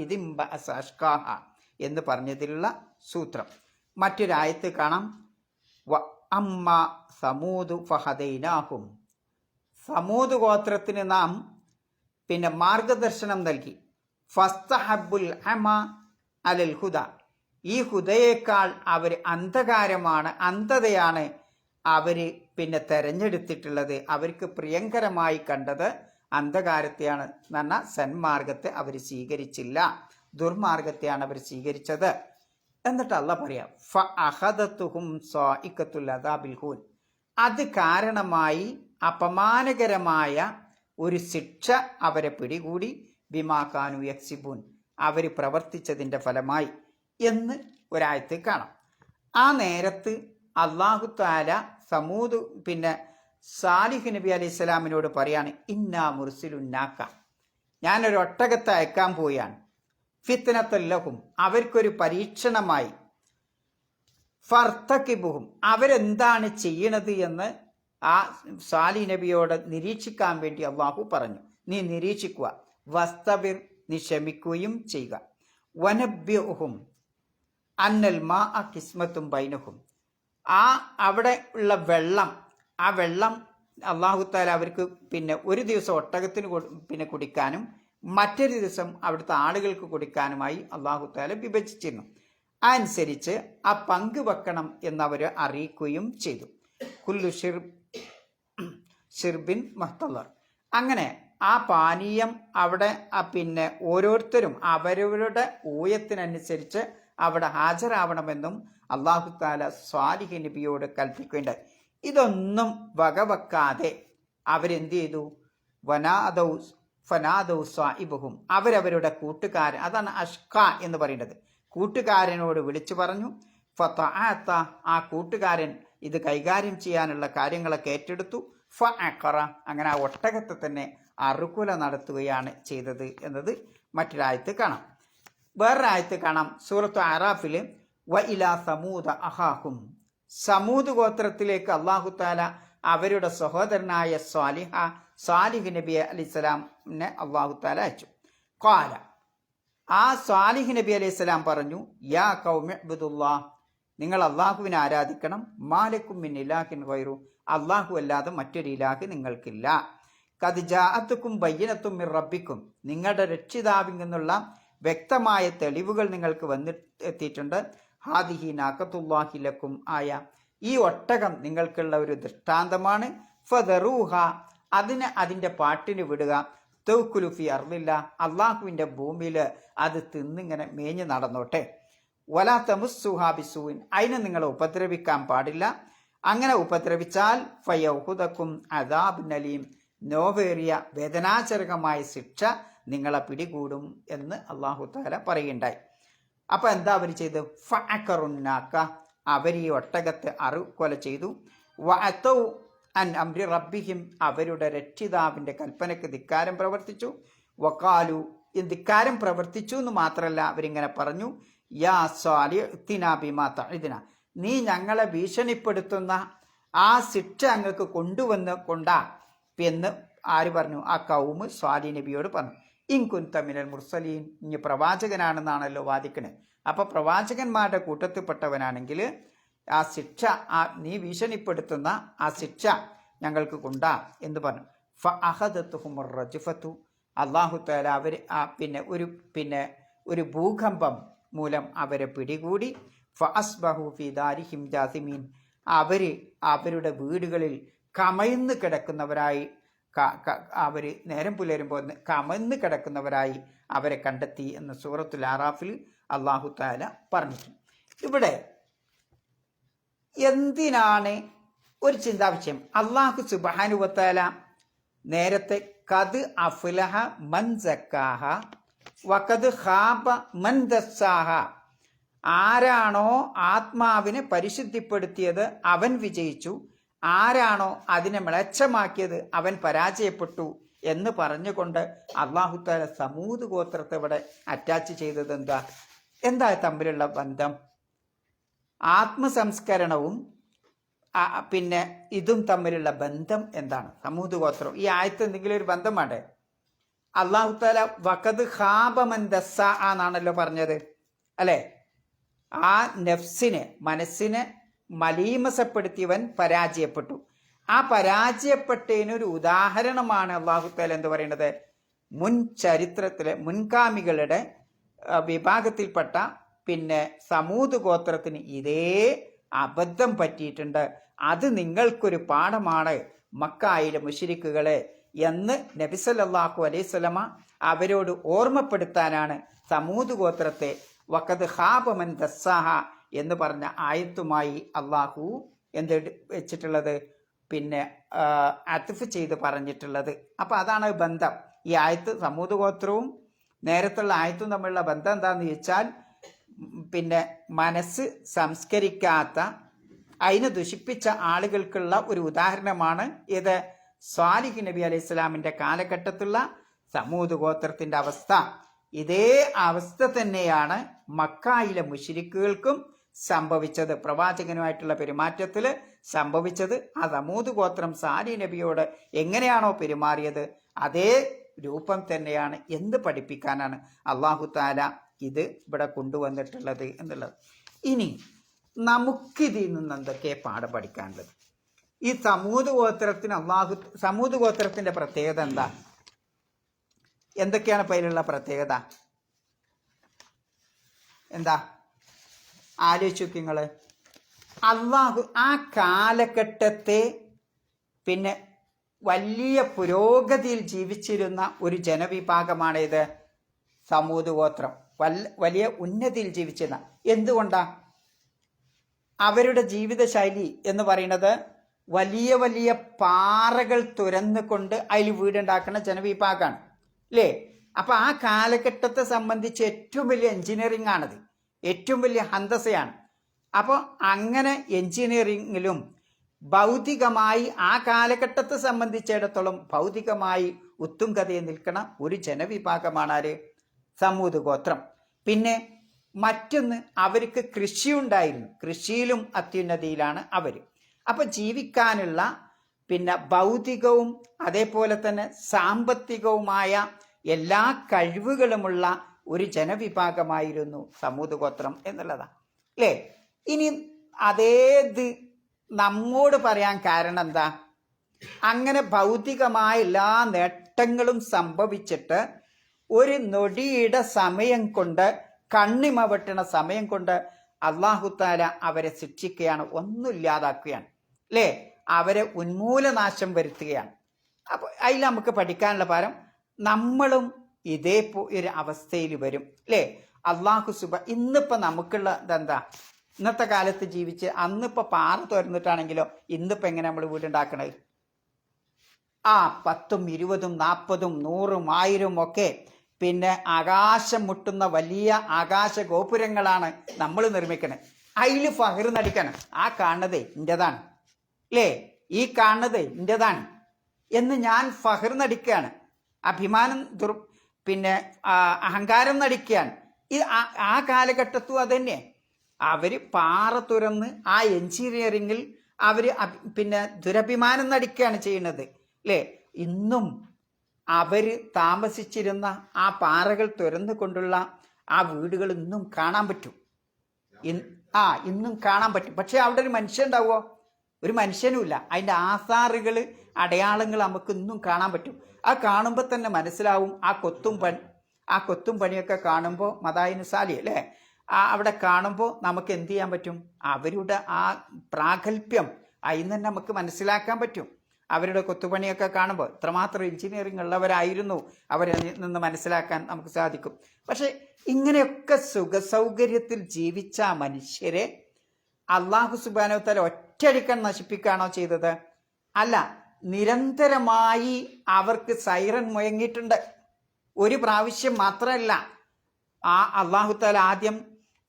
ഇതിംബഅസ്അഷ്കാഹ എന്ന് പറഞ്ഞതിലുള്ള സൂത്രം. മറ്റൊരായത്ത് കാണാം. അമ്മ സമൂദ് ഫഹദൈനാഹും. സമൂദ് ഗോത്രത്തിന് നാം മാർഗദർശനം നൽകി. ഫസ്തഹബ്ബുൽ അമ അലൽ ഹുദ. ഈ ഹുദയേക്കാൾ അവർ അന്ധതയാണ് അവർ തെരഞ്ഞെടുത്തിട്ടുള്ളത്. അവർക്ക് പ്രിയങ്കരമായി കണ്ടത് അന്ധകാരത്തെയാണ് എന്ന് പറഞ്ഞാൽ സന്മാർഗത്തെ അവർ സ്വീകരിച്ചില്ല, ദുർമാർഗത്തെയാണ് അവർ സ്വീകരിച്ചത്. എന്നിട്ട് അള്ളാഹ് പറയാം, ഫഅഖദതുഹും സായിഖത്തുൽ അദാബിൽ ഹൂൻ. അത് കാരണമായി അപമാനകരമായ ഒരു ശിക്ഷ അവരെ പിടികൂടി. ബിമാ കാനു യക്സിബൂൻ, അവർ പ്രവർത്തിച്ചതിൻ്റെ ഫലമായി എന്ന് ഒരായത്ത് കാണാം. ആ നേരത്ത് അള്ളാഹു തആല സമൂദ് സാലിഹ് നബി അലൈഹി സ്വലാമിനോട് പറയാണ്, ഇന്നാ മുർസിലുന്നാക്ക, ഞാനൊരു ഒട്ടകത്തെ അയക്കാൻ പോയാണ്. ഫിത്നത്തുല്ലഹും, അവർക്കൊരു പരീക്ഷണമായി. ഫർത്തക്കിബുഹും, അവരെന്താണ് ചെയ്യണത് എന്ന് ആ സാലിഹ് നബിയോട് നിരീക്ഷിക്കാൻ വേണ്ടി അള്ളാഹു പറഞ്ഞു. നീ നിരീക്ഷിക്കുക. വസ്തബിർ, നീ ക്ഷമിക്കുകയും ചെയ്യുക. വനബ്യുഹും അന്നൽ മാ കിസ്മത്തും ബൈനഹും, അവിടെ ഉള്ള ആ വെള്ളം അള്ളാഹു തആല അവർക്ക് ഒരു ദിവസം ഒട്ടകത്തിന് കുടിക്കാനും മറ്റൊരു ദിവസം അവിടുത്തെ ആളുകൾക്ക് കുടിക്കാനുമായി അള്ളാഹു തആല വിഭജിച്ചിരുന്നു. അനുസരിച്ച് ആ പങ്ക് വെക്കണം എന്നവർ അറിയിക്കുകയും ചെയ്തു. കുല്ലു ഷിർബിൻ മഹ്തലർ. അങ്ങനെ ആ പാനീയം അവിടെ ഓരോരുത്തരും അവരവരുടെ ഊയത്തിനനുസരിച്ച് അവിടെ ഹാജരാവണമെന്നും അള്ളാഹു തആല സാലിഹ് നബിയോട് കൽപ്പിക്കുകയുണ്ടായി. ഇതൊന്നും വകവെക്കാതെ അവരെന്ത് ചെയ്തു? ഫനാദൗ സായിബുഹും, അവരവരുടെ കൂട്ടുകാരൻ, അതാണ് അഷ്ക എന്ന് പറയുന്നത്, കൂട്ടുകാരനോട് വിളിച്ചു പറഞ്ഞു. ഫതഅത, ആ കൂട്ടുകാരൻ ഇത് കൈകാര്യം ചെയ്യാനുള്ള കാര്യങ്ങളൊക്കെ ഏറ്റെടുത്തു. ഫഅഖറ, അങ്ങനെ ആ ഒട്ടകത്തെ തന്നെ അറുകുല നടത്തുകയാണ് ചെയ്തത് എന്നത് മറ്റൊരായത്ത് കാണാം. വേറൊരായത്ത് കാണാം സൂറത്ത് അറാഫിൽ, വ ഇലാ സമൂദ അഹാഹും. സമൂദ് ഗോത്രത്തിലേക്ക് അള്ളാഹു തആല അവരുടെ സഹോദരനായ സാലിഹ് നബി അലൈഹിസ്സലാമിനെ അള്ളാഹു തആല അയച്ചു. ഖാല, ആ സാലിഹ് നബി അലൈഹിസ്സലാം പറഞ്ഞു, യാ ഖൗമി ഇബ്ദുല്ലാഹ്, നിങ്ങൾ അള്ളാഹുവിനെ ആരാധിക്കണം. മാലക്കും മിൻ ഇലാഹിൻ ഗൈറു, അള്ളാഹു അല്ലാതെ മറ്റൊരു ഇലാഹ് നിങ്ങൾക്കില്ല. ഖദ് ജാഅത്തുക്കും ബയ്യിനത്തും മിർ റബ്ബിക്കും, നിങ്ങളുടെ രക്ഷിതാവിൽ നിന്നുള്ള വ്യക്തമായ തെളിവുകൾ നിങ്ങൾക്ക് വന്നെത്തിയിട്ടുണ്ട്. ഹാദിഹി നാഖത്തുല്ലാഹി ലക്കും ആയ, ഈ ഒട്ടകം നിങ്ങൾക്കുള്ള ഒരു ദൃഷ്ടാന്തമാണ്. ഫദറൂഹ, അതിൻ്റെ പാട്ടിന് വിടുക. തൗക്കുലു ഫി അർദില്ല, അള്ളാഹുവിൻ്റെ ഭൂമിയിൽ അത് തിന്നിങ്ങനെ മേഞ്ഞ് നടന്നോട്ടെ. വലാ തമുസ്സുഹാ ബിസൂഇൻ, അതിനെ നിങ്ങൾ ഉപദ്രവിക്കാൻ പാടില്ല. അങ്ങനെ ഉപദ്രവിച്ചാൽ ഫയൗഹുദക്കും അദാബുൻ അലീം, നോവേറിയ വേദനാചരകമായ ശിക്ഷ നിങ്ങളെ പിടികൂടും എന്ന് അള്ളാഹു തആല പറയുകയുണ്ടായി. അപ്പം എന്താ അവർ ചെയ്ത്? ഫഅഖറുന്നാക, അവർ ഈ ഒട്ടകത്തെ അറുകൊല ചെയ്തു. വഅതൗ അൻ അംരി റബ്ബിഹിം, അവരുടെ രക്ഷിതാവിൻ്റെ കൽപ്പനയ്ക്ക് ധിക്കാരം പ്രവർത്തിച്ചു. വഖാലു, ധിക്കാരം പ്രവർത്തിച്ചു എന്ന് മാത്രമല്ല, അവരിങ്ങനെ പറഞ്ഞു, യാ സാലിഹ് ഇത്തിനാ ബിമാ തഇദിന, നീ ഞങ്ങളെ ഭീഷണിപ്പെടുത്തുന്ന ആ ശിക്ഷ അങ്ങക്ക് കൊണ്ടുവന്ന് എന്ന് ആര് പറഞ്ഞു? ആ കൗമ് സാലിഹ് നബിയോട് പറഞ്ഞു. ഇൻകുൻത മിനൽ മുർസലീൻ, ഇനി പ്രവാചകനാണെന്നാണല്ലോ വാദിക്കണത്. അപ്പോൾ പ്രവാചകന്മാരുടെ കൂട്ടത്തിൽപ്പെട്ടവനാണെങ്കിൽ ആ ശിക്ഷ, നീ ഭീഷണിപ്പെടുത്തുന്ന ആ ശിക്ഷ ഞങ്ങൾക്ക് കൊണ്ടാ എന്ന് പറഞ്ഞു. ഫഅഖദത്തുഹുമുർ റജ്ഫത്തു, അല്ലാഹു തആല അവർ ഒരു ഭൂകമ്പം മൂലം അവരെ പിടികൂടി. ഫഅസ്ബഹു ഫീ ദാരിഹിം ജാസിമീൻ, അവരുടെ വീടുകളിൽ കമഴ്ന്ന് കിടക്കുന്നവരായി, അവർ നേരം പുലരുമ്പോൾ കമഴ്ന്ന് കിടക്കുന്നവരായി അവരെ കണ്ടെത്തി എന്ന് സൂറത്തുൽ ആറാഫിൽ അല്ലാഹു തആല പറഞ്ഞിട്ടുണ്ട്. ഇവിടെ എന്തിനാണ് ഒരു ചിന്താവിഷയം, അല്ലാഹു സുബ്ഹാനഹു വ തആല നേരത്തെ ഖദ് അഫ്ലഹ മൻ സക്കാഹ വഖദ് ഖാബ മൻ ദസ്സാഹ, ആരാണോ ആത്മാവിനെ പരിശുദ്ധിപ്പെടുത്തിയത് അവൻ വിജയിച്ചു, ആരാണോ അതിനെ മ്ലേച്ഛമാക്കിയത് അവൻ പരാജയപ്പെട്ടു എന്ന് പറഞ്ഞുകൊണ്ട് അല്ലാഹു തആല സമൂദ് ഗോത്രത്തെ ഇവിടെ അറ്റാച്ച് ചെയ്തത് എന്താ തമ്മിലുള്ള ബന്ധം? ആത്മസംസ്കരണവും ഇതും തമ്മിലുള്ള ബന്ധം എന്താണ്? സമൂദ് ഗോത്രം, ഈ ആയത്ത് എന്തെങ്കിലും ഒരു ബന്ധം വേണ്ടേ? അല്ലാഹു തആല വഖദ് ഖാബ മൻ ദസ്സാ എന്നാണല്ലോ പറഞ്ഞത്, അല്ലേ? ആ മനസ്സിനെ മലീമസപ്പെടുത്തിയവൻ പരാജയപ്പെട്ടു. ആ പരാജയപ്പെട്ടതിനൊരു ഉദാഹരണമാണ് അല്ലാഹു തആല എന്ത് പറയുന്നത്? മുൻ ചരിത്രത്തിലെ മുൻഗാമികളുടെ വിഭാഗത്തിൽപ്പെട്ട സമൂദ് ഗോത്രത്തിന് ഇതേ അബദ്ധം പറ്റിയിട്ടുണ്ട്, അത് നിങ്ങൾക്കൊരു പാഠമാണ് മക്കായിലെ മുശ്രിക്കുകളെ എന്ന് നബി സല്ലല്ലാഹു അലൈഹി വസല്ലമ അവരോട് ഓർമ്മപ്പെടുത്താനാണ് സമൂദ് ഗോത്രത്തെ വഖദ് ഖാബ മൻ ദസ്സാഹ എന്ന് പറഞ്ഞ ആയത്തുമായി അള്ളാഹു എന്ത് വെച്ചിട്ടുള്ളത്? അത്ഫ് ചെയ്ത് പറഞ്ഞിട്ടുള്ളത്. അപ്പം അതാണ് ബന്ധം. ഈ ആയത്ത് സമൂദ് ഗോത്രവും നേരത്തുള്ള ആയത്തും തമ്മിലുള്ള ബന്ധം എന്താണെന്ന് ചോദിച്ചാൽ, മനസ്സ് സംസ്കരിക്കാത്ത, അതിനെ ദുഷിപ്പിച്ച ആളുകൾക്കുള്ള ഒരു ഉദാഹരണമാണ് ഇത്. സ്വാലിഹ് നബി അലൈഹി സ്വലാമിൻ്റെ കാലഘട്ടത്തിലുള്ള സമൂദ് ഗോത്രത്തിൻ്റെ അവസ്ഥ. ഇതേ അവസ്ഥ തന്നെയാണ് മക്കായിലെ മുശ്രിക്കുകൾക്കും സംഭവിച്ചത്, പ്രവാചകനുമായിട്ടുള്ള പെരുമാറ്റത്തിൽ സംഭവിച്ചത്. ആ സമൂദ് ഗോത്രം സാലിഹ് നബിയോട് എങ്ങനെയാണോ പെരുമാറിയത് അതേ രൂപം തന്നെയാണ്. എന്ത് പഠിപ്പിക്കാനാണ് അല്ലാഹു തആല ഇത് ഇവിടെ കൊണ്ടുവന്നിട്ടുള്ളത് എന്നുള്ളത്. ഇനി നമുക്കിതിൽ നിന്ന് എന്തൊക്കെ പാഠം പഠിക്കാനുള്ളത്? ഈ സമൂദ് ഗോത്രത്തിന്റെ പ്രത്യേകത എന്താ? എന്തൊക്കെയാണ് അതിലുള്ള പ്രത്യേകത? എന്താ ആലോചിച്ചു നിങ്ങൾ? അള്ളാഹു ആ കാലഘട്ടത്തെ വലിയ പുരോഗതിയിൽ ജീവിച്ചിരുന്ന ഒരു ജനവിഭാഗമാണ് ഇത് സമൂദ് ഗോത്രം. വലിയ ഉന്നതിയിൽ ജീവിച്ചിരുന്ന. എന്തുകൊണ്ടാ? അവരുടെ ജീവിതശൈലി എന്ന് പറയുന്നത് വലിയ വലിയ പാറകൾ തുരന്നുകൊണ്ട് അതിൽ വീടുണ്ടാക്കുന്ന ജനവിഭാഗമാണ്, അല്ലേ? അപ്പൊ ആ കാലഘട്ടത്തെ സംബന്ധിച്ച് ഏറ്റവും വലിയ എഞ്ചിനീയറിംഗ് ആണത്, ഏറ്റവും വലിയ ഹന്തസയാണ്. അപ്പോൾ അങ്ങനെ എഞ്ചിനീയറിംഗിലും ഭൗതികമായി ആ കാലഘട്ടത്തെ സംബന്ധിച്ചിടത്തോളം ഭൗതികമായി ഉത്തുംഗതയിൽ നിൽക്കുന്ന ഒരു ജനവിഭാഗമാണ് ആര്? സമൂദ് ഗോത്രം. പിന്നെ മറ്റൊന്ന്, അവർക്ക് കൃഷി ഉണ്ടായിരുന്നു, കൃഷിയിലും അത്യുന്നതിയിലാണ് അവർ. അപ്പൊ ജീവിക്കാനുള്ള ഭൗതികവും അതേപോലെ തന്നെ സാമ്പത്തികവുമായ എല്ലാ കഴിവുകളുമുള്ള ഒരു ജനവിഭാഗമായിരുന്നു സമൂദ് ഗോത്രം എന്നുള്ളതാണ്, അല്ലേ? ഇനി അതേത് നമ്മോട് പറയാൻ കാരണം എന്താ? അങ്ങനെ ഭൗതികമായ എല്ലാ നേട്ടങ്ങളും സംഭവിച്ചിട്ട് ഒരു നൊടിയുടെ സമയം കൊണ്ട്, കണ്ണിമ വെട്ടണ സമയം കൊണ്ട് അല്ലാഹു തആല അവരെ ശിക്ഷിക്കുകയാണ്, ഒന്നുമില്ലാതാക്കുകയാണ്, അല്ലേ? അവരെ ഉന്മൂലനാശം വരുത്തുകയാണ്. അപ്പോൾ അതിൽ നമുക്ക് പഠിക്കാനുള്ള പാഠം, നമ്മളും ഇതേ ഒരു അവസ്ഥയിൽ വരും, അല്ലേ? അല്ലാഹു ഇന്നിപ്പോൾ നമുക്കുള്ള ഇതെന്താ? ഇന്നത്തെ കാലത്ത് ജീവിച്ച് അന്നിപ്പോൾ പാറ തുറന്നിട്ടാണെങ്കിലോ ഇന്നിപ്പോൾ എങ്ങനെ നമ്മൾ വീടുണ്ടാക്കണത്? 10, 20, 40, 100, 1000 ഒക്കെ ആകാശം മുട്ടുന്ന വലിയ ആകാശ ഗോപുരങ്ങളാണ് നമ്മൾ നിർമ്മിക്കണത്. അതിൽ ഫഹർ നടിക്കണം, ആ കാണുന്നതേ എൻ്റെതാണ്, അല്ലേ? ഈ കാണുന്നത് എൻ്റെതാണ് എന്ന് ഞാൻ ഫഹർ നടിക്കുകയാണ്, അഭിമാനം അഹങ്കാരം നടിക്കുകയാണ്. ആ കാലഘട്ടത്തും അതന്നെ. അവർ പാറ തുറന്ന് ആ എഞ്ചിനീയറിങ്ങിൽ അവർ ദുരഭിമാനം നടിക്കുകയാണ് ചെയ്യുന്നത്, അല്ലേ? ഇന്നും അവർ താമസിച്ചിരുന്ന ആ പാറകൾ തുറന്നുകൊണ്ടുള്ള ആ വീടുകൾ ഇന്നും കാണാൻ പറ്റും, ഇന്നും കാണാൻ പറ്റും. പക്ഷെ അവിടെ ഒരു മനുഷ്യൻ ഉണ്ടാവുമോ? ഒരു മനുഷ്യനുമില്ല. അതിൻ്റെ ആസാറുകൾ, അടയാളങ്ങൾ നമുക്ക് ഇന്നും കാണാൻ പറ്റും. ആ കാണുമ്പോൾ തന്നെ മനസ്സിലാവും. ആ കൊത്തും പണിയൊക്കെ കാണുമ്പോൾ മദായിന് സാലി അല്ലേ, അവിടെ കാണുമ്പോൾ നമുക്ക് എന്ത് ചെയ്യാൻ പറ്റും? അവരുടെ ആ പ്രാഗൽഭ്യം അതിൽ തന്നെ നമുക്ക് മനസ്സിലാക്കാൻ പറ്റും. അവരുടെ കൊത്തുപണിയൊക്കെ കാണുമ്പോൾ ഇത്രമാത്രം എഞ്ചിനീയറിംഗ് ഉള്ളവരായിരുന്നു അവരെ നിന്ന് മനസ്സിലാക്കാൻ നമുക്ക് സാധിക്കും. പക്ഷെ ഇങ്ങനെയൊക്കെ സുഖസൗകര്യത്തിൽ ജീവിച്ച മനുഷ്യരെ അള്ളാഹു സുബ്ഹാനഹു വ തആല ഒറ്റയടിക്കാൻ നശിപ്പിക്കുകയാണോ ചെയ്തത്? അല്ല, നിരന്തരമായി അവർക്ക് സൈറൻ മുഴങ്ങിയിട്ടുണ്ട്. ഒരു പ്രാവശ്യം മാത്രമല്ല. ആ അള്ളാഹു തആല ആദ്യം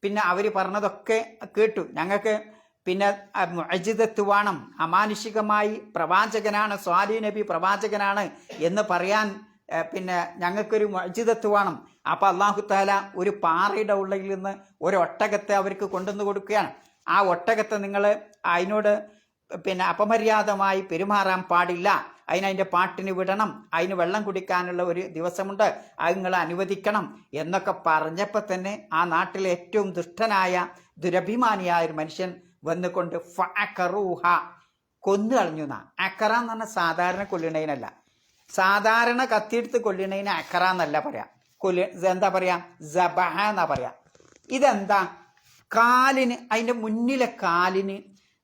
പിന്നെ അവർ പറഞ്ഞതൊക്കെ കേട്ടു. ഞങ്ങൾക്ക് പിന്നെ മുഅ്ജിസത്ത് വേണം, അമാനുഷികമായി പ്രവാചകനാണ്, സ്വാലിഹ് നബി പ്രവാചകനാണ് എന്ന് പറയാൻ പിന്നെ ഞങ്ങൾക്കൊരു മുഅ്ജിസത്ത് വേണം. അപ്പം അള്ളാഹു തആല ഒരു പാറയുടെ ഉള്ളിൽ നിന്ന് ഒരു ഒട്ടകത്തെ അവർക്ക് കൊണ്ടുവന്ന് കൊടുക്കുകയാണ്. ആ ഒട്ടകത്തെ നിങ്ങൾ അതിനോട് പിന്നെ അപമര്യാദമായി പെരുമാറാൻ പാടില്ല, അതിൻ്റെ പാട്ടിന് വിടണം, അതിന് വെള്ളം കുടിക്കാനുള്ള ഒരു ദിവസമുണ്ട്, അത് നിങ്ങൾ അനുവദിക്കണം എന്നൊക്കെ പറഞ്ഞപ്പോൾ തന്നെ ആ നാട്ടിലെ ഏറ്റവും ദുഷ്ടനായ ദുരഭിമാനിയായ ഒരു മനുഷ്യൻ വന്നുകൊണ്ട് ഫഅഖറൂഹ കൊന്നു കളഞ്ഞു. അക്കറ എന്ന് പറഞ്ഞാൽ സാധാരണ കൊല്ലുന്നതിനല്ല, സാധാരണ കത്തിയെടുത്ത് കൊല്ലുന്നതിന് അക്കറ എന്നല്ല പറയാം. എന്താ പറയാ? സബഹ എന്നാ പറയാ. ഇതെന്താ? കാലിന്, അതിൻ്റെ മുന്നിലെ കാലിന്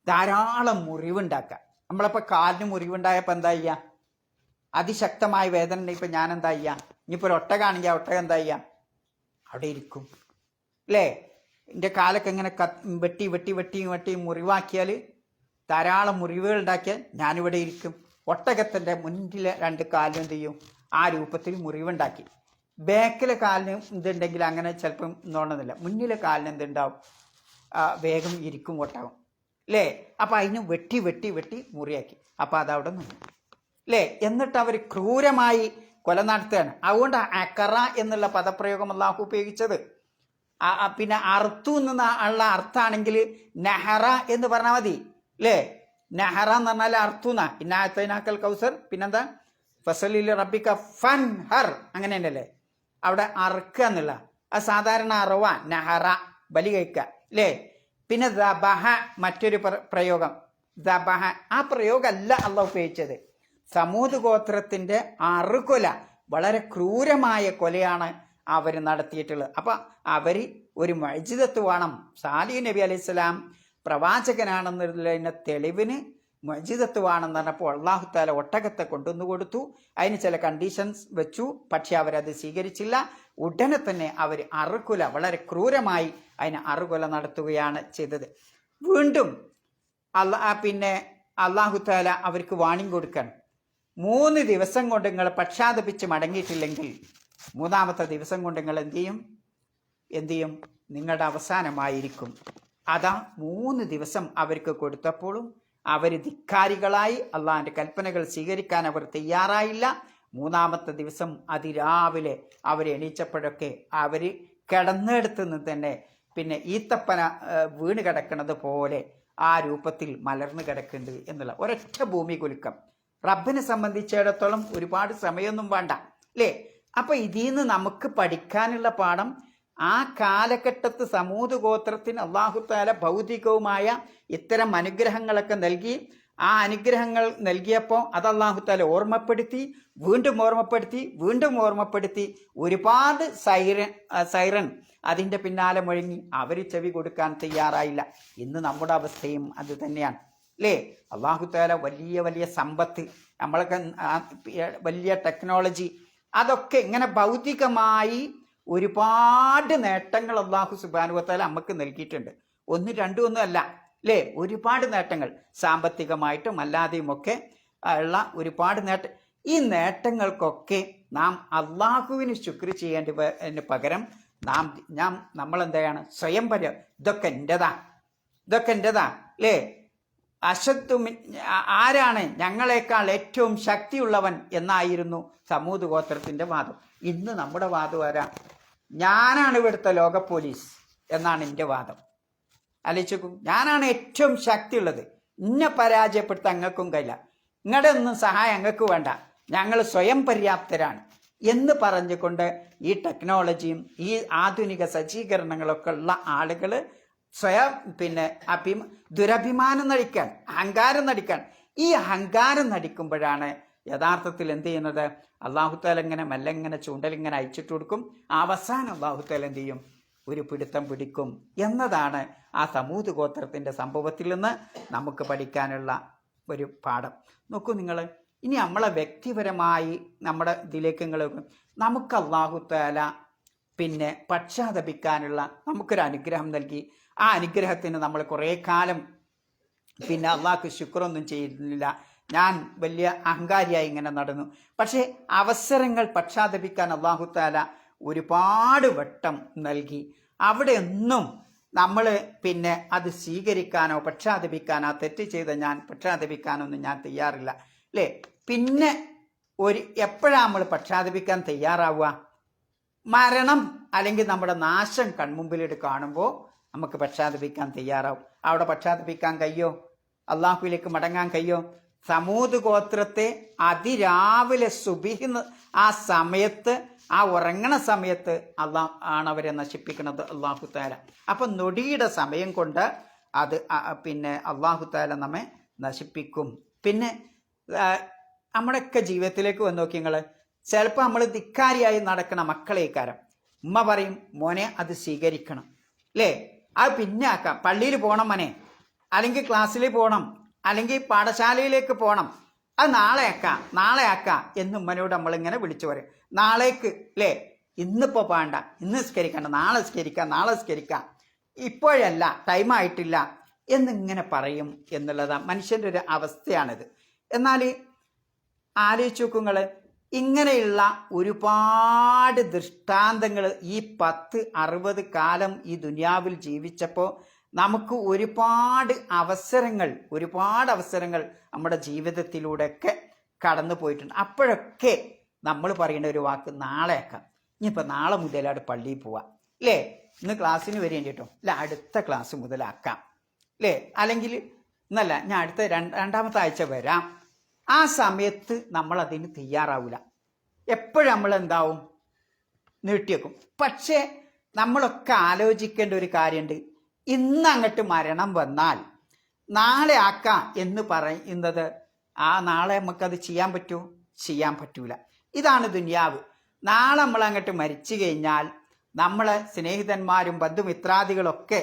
ധാരാളം മുറിവുണ്ടാക്കുക. നമ്മളിപ്പോൾ കാലിന് മുറിവുണ്ടായപ്പോൾ എന്താ ചെയ്യുക? അതിശക്തമായ വേദന ഉണ്ടെങ്കിൽ ഇപ്പം ഞാൻ എന്താ ചെയ്യുക? ഇനിയിപ്പോൾ ഒരു ഒട്ടകാണെങ്കിൽ ആ ഒട്ടകം എന്താ ചെയ്യുക? അവിടെ ഇരിക്കും അല്ലേ? എൻ്റെ കാലൊക്കെ ഇങ്ങനെ വെട്ടി വെട്ടി വെട്ടി വെട്ടി മുറിവാക്കിയാൽ, ധാരാളം മുറിവുകൾ ഉണ്ടാക്കിയാൽ ഞാനിവിടെ ഇരിക്കും. ഒട്ടകത്തിൻ്റെ മുന്നിലെ രണ്ട് കാലിനും എന്ത് ചെയ്യും? ആ രൂപത്തിൽ മുറിവുണ്ടാക്കി. ബാക്കിലെ കാലിന് ഇതുണ്ടെങ്കിൽ അങ്ങനെ ചിലപ്പം നോണമെന്നില്ല, മുന്നിലെ കാലിന് എന്തുണ്ടാവും? വേഗം ഇരിക്കും ഒട്ടകം അല്ലേ? അപ്പം അതിന് വെട്ടി വെട്ടി വെട്ടി മുറിയാക്കി. അപ്പം അതവിടെ നിന്നു അല്ലേ? എന്നിട്ട് അവർ ക്രൂരമായി കൊല നടത്തുകയാണ്. അതുകൊണ്ട് അക്കറ എന്നുള്ള പദപ്രയോഗം അല്ലാഹു ഉപയോഗിച്ചത്. പിന്നെ അർത്തു എന്നുള്ള ഉള്ള അർത്ഥാണെങ്കിൽ നെഹറ എന്ന് പറഞ്ഞാൽ മതി അല്ലേ? നെഹറ എന്ന് പറഞ്ഞാൽ അർത്തുന്ന ഇന്നാത്തൈനാക്കൽ കൗസർ, പിന്നെന്താ ഫസലിൽ റബ്ബിക ഫൻഹർ, അങ്ങനെ തന്നെയല്ലേ? അവിടെ അറുക്കുക എന്നുള്ള അത് സാധാരണ അറവ, നെഹറ ബലി കഴിക്കുക അല്ലേ? പിന്നെ ദബഹ മറ്റൊരു പ്രയോഗം, ദബഹ. ആ പ്രയോഗമല്ല അള്ളാഹു ഉപയോഗിച്ചത്. സമൂദ് ഗോത്രത്തിൻ്റെ അറുകൊല, വളരെ ക്രൂരമായ കൊലയാണ് അവർ നടത്തിയിട്ടുള്ളത്. അപ്പം അവർ ഒരു മുഅ്ജിസത്ത് വേണം, സാലിഹ് നബി അലൈഹിസ്സലാം പ്രവാചകനാണെന്നുള്ളതിൻ്റെ തെളിവിന് മുഅ്ജിസത്ത് വേണമെന്ന് പറഞ്ഞപ്പോൾ അല്ലാഹു തആല ഒട്ടകത്തെ കൊണ്ടുവന്നു കൊടുത്തു. അതിന് ചില കണ്ടീഷൻസ് വെച്ചു, പക്ഷെ അവരത് സ്വീകരിച്ചില്ല. ഉടനെ തന്നെ അവർ അറുകൊല, വളരെ ക്രൂരമായി അതിന് അറുകൊല നടത്തുകയാണ് ചെയ്തത്. വീണ്ടും പിന്നെ അല്ലാഹു തആല അവർക്ക് വാണിംഗ് കൊടുക്കണം. 3 ദിവസം കൊണ്ട് നിങ്ങൾ പക്ഷാതപിച്ച് മടങ്ങിയിട്ടില്ലെങ്കിൽ 3-ാമത്തെ ദിവസം കൊണ്ട് നിങ്ങൾ എന്ത് ചെയ്യും? നിങ്ങളുടെ അവസാനമായിരിക്കും. അതാ 3 ദിവസം അവർക്ക് കൊടുത്തപ്പോഴും അവർ ധിക്കാരികളായി, അള്ളാഹിൻ്റെ കൽപ്പനകൾ സ്വീകരിക്കാൻ അവർ തയ്യാറായില്ല. 3-ാമത്തെ ദിവസം അതിരാവിലെ അവർ എണീച്ചപ്പോഴൊക്കെ അവർ കിടന്നെടുത്ത് നിന്ന് തന്നെ പിന്നെ ഈത്തപ്പന വീണ് കിടക്കുന്നത് പോലെ ആ രൂപത്തിൽ മലർന്നു കിടക്കുന്നുണ്ട് എന്നുള്ള ഒരൊറ്റ ഭൂമി കുലുക്കം. റബ്ബിനെ സംബന്ധിച്ചിടത്തോളം ഒരുപാട് സമയമൊന്നും വേണ്ട അല്ലേ? അപ്പം ഇതിൽ നിന്ന് നമുക്ക് പഠിക്കാനുള്ള പാഠം, ആ കാലഘട്ടത്ത് സമൂദ് ഗോത്രത്തിന് അല്ലാഹു തആല ഭൗതികവുമായ ഇത്തരം അനുഗ്രഹങ്ങളൊക്കെ നൽകി. ആ അനുഗ്രഹങ്ങൾ നൽകിയപ്പോൾ അത് അല്ലാഹു തആല ഓർമ്മപ്പെടുത്തി, വീണ്ടും ഓർമ്മപ്പെടുത്തി, വീണ്ടും ഓർമ്മപ്പെടുത്തി. ഒരുപാട് സൈറൻ അതിൻ്റെ പിന്നാലെ മുഴങ്ങി. അവർ ചെവി കൊടുക്കാൻ തയ്യാറായില്ല. ഇന്ന് നമ്മുടെ അവസ്ഥയും അത് തന്നെയാണ് അല്ലേ? അല്ലാഹു തആല വലിയ വലിയ സമ്പത്ത്, നമ്മളൊക്കെ വലിയ ടെക്നോളജി, അതൊക്കെ ഇങ്ങനെ ഭൗതികമായി ഒരുപാട് നേട്ടങ്ങൾ അല്ലാഹു സുബ്ഹാനഹു വ തആല നമുക്ക് നൽകിയിട്ടുണ്ട്. 1, 2 ഒന്നും അല്ല അല്ലേ? ഒരുപാട് നേട്ടങ്ങൾ, സാമ്പത്തികമായിട്ടും അല്ലാതെയുമൊക്കെ ഉള്ള ഒരുപാട് നേട്ടം. ഈ നേട്ടങ്ങൾക്കൊക്കെ നാം അള്ളാഹുവിന് ശുക്ർ ചെയ്യേണ്ടതിന് പകരം നമ്മളെന്താണ് സ്വയം ഇതൊക്കെ എൻ്റെതാ അല്ലേ? ആരാണ് ഞങ്ങളെക്കാൾ ഏറ്റവും ശക്തിയുള്ളവൻ എന്നായിരുന്നു സമൂദ് ഗോത്രത്തിൻ്റെ വാദം. ഇന്ന് നമ്മുടെ വാദം ആരാ? ഞാനാണ് ഇവിടുത്തെ ലോക പോലീസ് എന്നാണ് എൻ്റെ വാദം. ആലോചിക്കും, ഞാനാണ് ഏറ്റവും ശക്തിയുള്ളത്, ഇന്നെ പരാജയപ്പെടുത്താൻ അങ്ങൾക്കും കഴിയില്ല, നിങ്ങളുടെ ഒന്നും സഹായം അങ്ങക്ക് വേണ്ട, ഞങ്ങൾ സ്വയം പര്യാപ്തരാണ് എന്ന് പറഞ്ഞുകൊണ്ട് ഈ ടെക്നോളജിയും ഈ ആധുനിക സജ്ജീകരണങ്ങളൊക്കെ ഉള്ള ആളുകൾ ദുരഭിമാനം നടിക്കാൻ, അഹങ്കാരം നടിക്കാൻ. ഈ അഹങ്കാരം നടിക്കുമ്പോഴാണ് യഥാർത്ഥത്തിൽ എന്ത് ചെയ്യുന്നത്? അള്ളാഹുത്താല ഇങ്ങനെ മെല്ലെ ഇങ്ങനെ ചൂണ്ടലിങ്ങനെ അയച്ചിട്ട് കൊടുക്കും. അവസാനം അള്ളാഹുത്താല എന്ത് ചെയ്യും? ഒരു പിടുത്തം പിടിക്കും എന്നതാണ് ആ സമൂത് ഗോത്രത്തിൻ്റെ സംഭവത്തിൽ നിന്ന് നമുക്ക് പഠിക്കാനുള്ള ഒരു പാഠം. നോക്കൂ നിങ്ങൾ, ഇനി നമ്മളെ വ്യക്തിപരമായി നമ്മുടെ ഇതിലേക്ക് നമുക്ക് അള്ളാഹുത്താല പക്ഷാതപിക്കാനുള്ള നമുക്കൊരു അനുഗ്രഹം നൽകി. ആ അനുഗ്രഹത്തിന് നമ്മൾ കുറേ കാലം അള്ളാഹ്ക്ക് ശുക്രൊന്നും ചെയ്യുന്നില്ല. ഞാൻ വലിയ അഹങ്കാരിയായി ഇങ്ങനെ നടന്നു. പക്ഷേ അവസരങ്ങൾ പക്ഷാതപിക്കാൻ അള്ളാഹുത്താല ഒരുപാട് വട്ടം നൽകി. അവിടെ ഒന്നും നമ്മൾ അത് സ്വീകരിക്കാനോ പക്ഷാതപിക്കാനോ, തെറ്റ് ചെയ്ത ഞാൻ പക്ഷാതപിക്കാനൊന്നും ഞാൻ തയ്യാറില്ല അല്ലേ? പിന്നെ എപ്പോഴാണ് നമ്മൾ പക്ഷാതപിക്കാൻ തയ്യാറാവുക? മരണം അല്ലെങ്കിൽ നമ്മുടെ നാശം കൺമുമ്പിലിട്ട് കാണുമ്പോൾ നമുക്ക് പക്ഷാതപിക്കാൻ തയ്യാറാവും. അവിടെ പക്ഷാതപിക്കാൻ കഴിയോ? അള്ളാഹുവിലേക്ക് മടങ്ങാൻ കഴിയോ? സമൂത് ഗോത്രത്തെ അതിരാവിലെ സുബിഹി ആ സമയത്ത്, ആ ഉറങ്ങണ സമയത്ത് ആണ് അവരെ നശിപ്പിക്കുന്നത് അള്ളാഹു താല. അപ്പം നൊടിയുടെ സമയം കൊണ്ട് അത് അള്ളാഹു താല നമ്മെ നശിപ്പിക്കും. പിന്നെ നമ്മുടെയൊക്കെ ജീവിതത്തിലേക്ക് വന്ന് നോക്കി നിങ്ങൾ, ചിലപ്പോൾ നമ്മൾ ധിക്കാരിയായി നടക്കണ മക്കളേക്കാരം ഉമ്മ പറയും, മോനെ അത് സ്വീകരിക്കണം അല്ലേ, അത് പിന്നെ ആക്കാം, പള്ളിയിൽ പോകണം മോനെ, അല്ലെങ്കിൽ ക്ലാസ്സിൽ പോകണം, അല്ലെങ്കിൽ പാഠശാലയിലേക്ക് പോകണം, അത് നാളെ ആക്കാം എന്ന് ഉമ്മനോട് നമ്മളിങ്ങനെ വിളിച്ചു പറയും. നാളേക്ക് അല്ലേ, ഇന്നിപ്പോൾ വേണ്ട, ഇന്ന് സ്കരിക്കണ്ട, നാളെ സ്കരിക്കാം, ഇപ്പോഴല്ല, ടൈമായിട്ടില്ല എന്നിങ്ങനെ പറയും എന്നുള്ളതാണ് മനുഷ്യൻ്റെ ഒരു അവസ്ഥയാണിത്. എന്നാൽ ആലോചിച്ച് നോക്കുങ്ങൾ, ഇങ്ങനെയുള്ള ഒരുപാട് ദൃഷ്ടാന്തങ്ങൾ ഈ 10-60 കാലം ഈ ദുനിയാവിൽ ജീവിച്ചപ്പോൾ നമുക്ക് ഒരുപാട് അവസരങ്ങൾ നമ്മുടെ ജീവിതത്തിലൂടെയൊക്കെ കടന്നു പോയിട്ടുണ്ട്. അപ്പോഴൊക്കെ നമ്മൾ പറയുന്ന ഒരു വാക്ക് നാളെ ആക്കാം. ഇനിയിപ്പോൾ നാളെ മുതലാണ് പള്ളിയിൽ പോവാം അല്ലേ, ഇന്ന് ക്ലാസ്സിന് വരേണ്ടിട്ടോ, അല്ല അടുത്ത ക്ലാസ് മുതലാക്കാം അല്ലേ, അല്ലെങ്കിൽ എന്നല്ല ഞാൻ അടുത്ത രണ്ടാമത്തെ ആഴ്ച വരാം. ആ സമയത്ത് നമ്മളതിന് തയ്യാറാവില്ല. എപ്പോഴും നമ്മളെന്താവും? നീട്ടിവെക്കും. പക്ഷേ നമ്മളൊക്കെ ആലോചിക്കേണ്ട ഒരു കാര്യമുണ്ട്. ഇന്ന് അങ്ങോട്ട് മരണം വന്നാൽ നാളെ ആക്കാം എന്ന് പറയുന്നത്, ആ നാളെ നമുക്കത് ചെയ്യാൻ പറ്റുമോ? ചെയ്യാൻ പറ്റൂല. ഇതാണ് ദുനിയാവ്. നാളെ നമ്മൾ അങ്ങോട്ട് മരിച്ചു കഴിഞ്ഞാൽ നമ്മളെ സ്നേഹിതന്മാരും ബന്ധുമിത്രാദികളൊക്കെ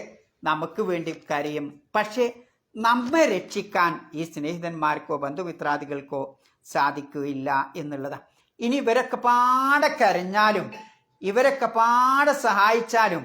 നമുക്ക് വേണ്ടി കരയും. പക്ഷേ നമ്മെ രക്ഷിക്കാൻ ഈ സ്നേഹിതന്മാർക്കോ ബന്ധുമിത്രാദികൾക്കോ സാധിക്കുകയില്ല എന്നുള്ളതാണ്. ഇനി ഇവരൊക്കെ പാടെ കരഞ്ഞാലും ഇവരൊക്കെ പാടെ സഹായിച്ചാലും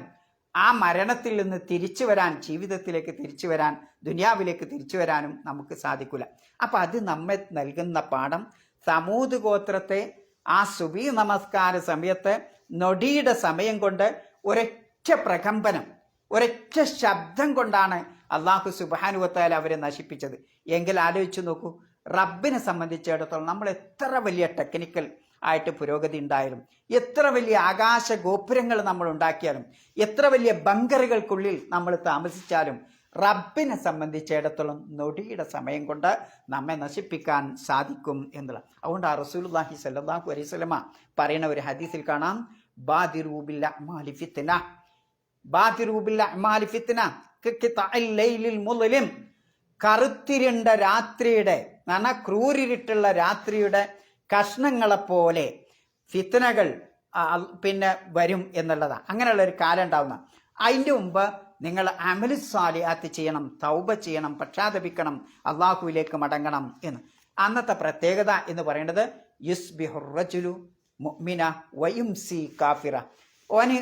ആ മരണത്തിൽ നിന്ന് തിരിച്ചു വരാൻ, ജീവിതത്തിലേക്ക് തിരിച്ചു വരാൻ, ദുനിയാവിലേക്ക് തിരിച്ചു വരാനും നമുക്ക് സാധിക്കില്ല. അപ്പം അത് നമ്മെ നൽകുന്ന പാഠം, സമൂത് ഗോത്രത്തെ ആ സുബഹി നമസ്കാര സമയത്ത് നൊടിയുടെ സമയം കൊണ്ട് ഒരൊറ്റ പ്രകമ്പനം, ഒരൊറ്റ ശബ്ദം കൊണ്ടാണ് അള്ളാഹു സുബ്ഹാനഹു വ തആല അവരെ നശിപ്പിച്ചത്. എങ്കിൽ ആലോചിച്ച് നോക്കൂ, റബ്ബിനെ സംബന്ധിച്ചിടത്തോളം നമ്മൾ എത്ര വലിയ ടെക്നിക്കൽ ആയിട്ട് പുരോഗതി ഉണ്ടായാലും, എത്ര വലിയ ആകാശ ഗോപുരങ്ങൾ നമ്മൾ ഉണ്ടാക്കിയാലും, എത്ര വലിയ ബങ്കറുകൾക്കുള്ളിൽ നമ്മൾ താമസിച്ചാലും, റബ്ബിനെ സംബന്ധിച്ചിടത്തോളം നൊടിയുടെ സമയം കൊണ്ട് നമ്മെ നശിപ്പിക്കാൻ സാധിക്കും എന്നുള്ളത്. അതുകൊണ്ട് ആ റസൂലുള്ളാഹി സ്വല്ലല്ലാഹു അലൈഹി വസല്ലമ പറയുന്ന ഒരു ഹദീസിൽ കാണാം, ബാദിറൂ ബിൽ അഅ്മാലി ഫിത്ന, ബാദിറൂ ബിൽ അഅ്മാലി ഫിത്ന കിഖ്തഇൽ ലൈലിൽ മുളിം, കറുത്തിരുണ്ട രാത്രിയുടെ, ക്രൂരിരുട്ടുള്ള രാത്രിയുടെ കഷ്ണങ്ങളെപ്പോലെ ഫിത്നകൾ വരും എന്നുള്ളതാണ്. അങ്ങനെയുള്ള ഒരു കാലം ഉണ്ടാവുന്ന. അതിൻ്റെ മുമ്പ് നിങ്ങൾ അമലു സാലിഹാത്ത് ചെയ്യണം, തൗബ ചെയ്യണം, പക്ഷാതപിക്കണം, അള്ളാഹുവിലേക്ക് മടങ്ങണം എന്ന്. അന്നത്തെ പ്രത്യേകത എന്ന് പറയുന്നത് യുസ്ബിഹുർ റജുലു മുഅ്മിന വയുംസി കാഫിറ. ഓന്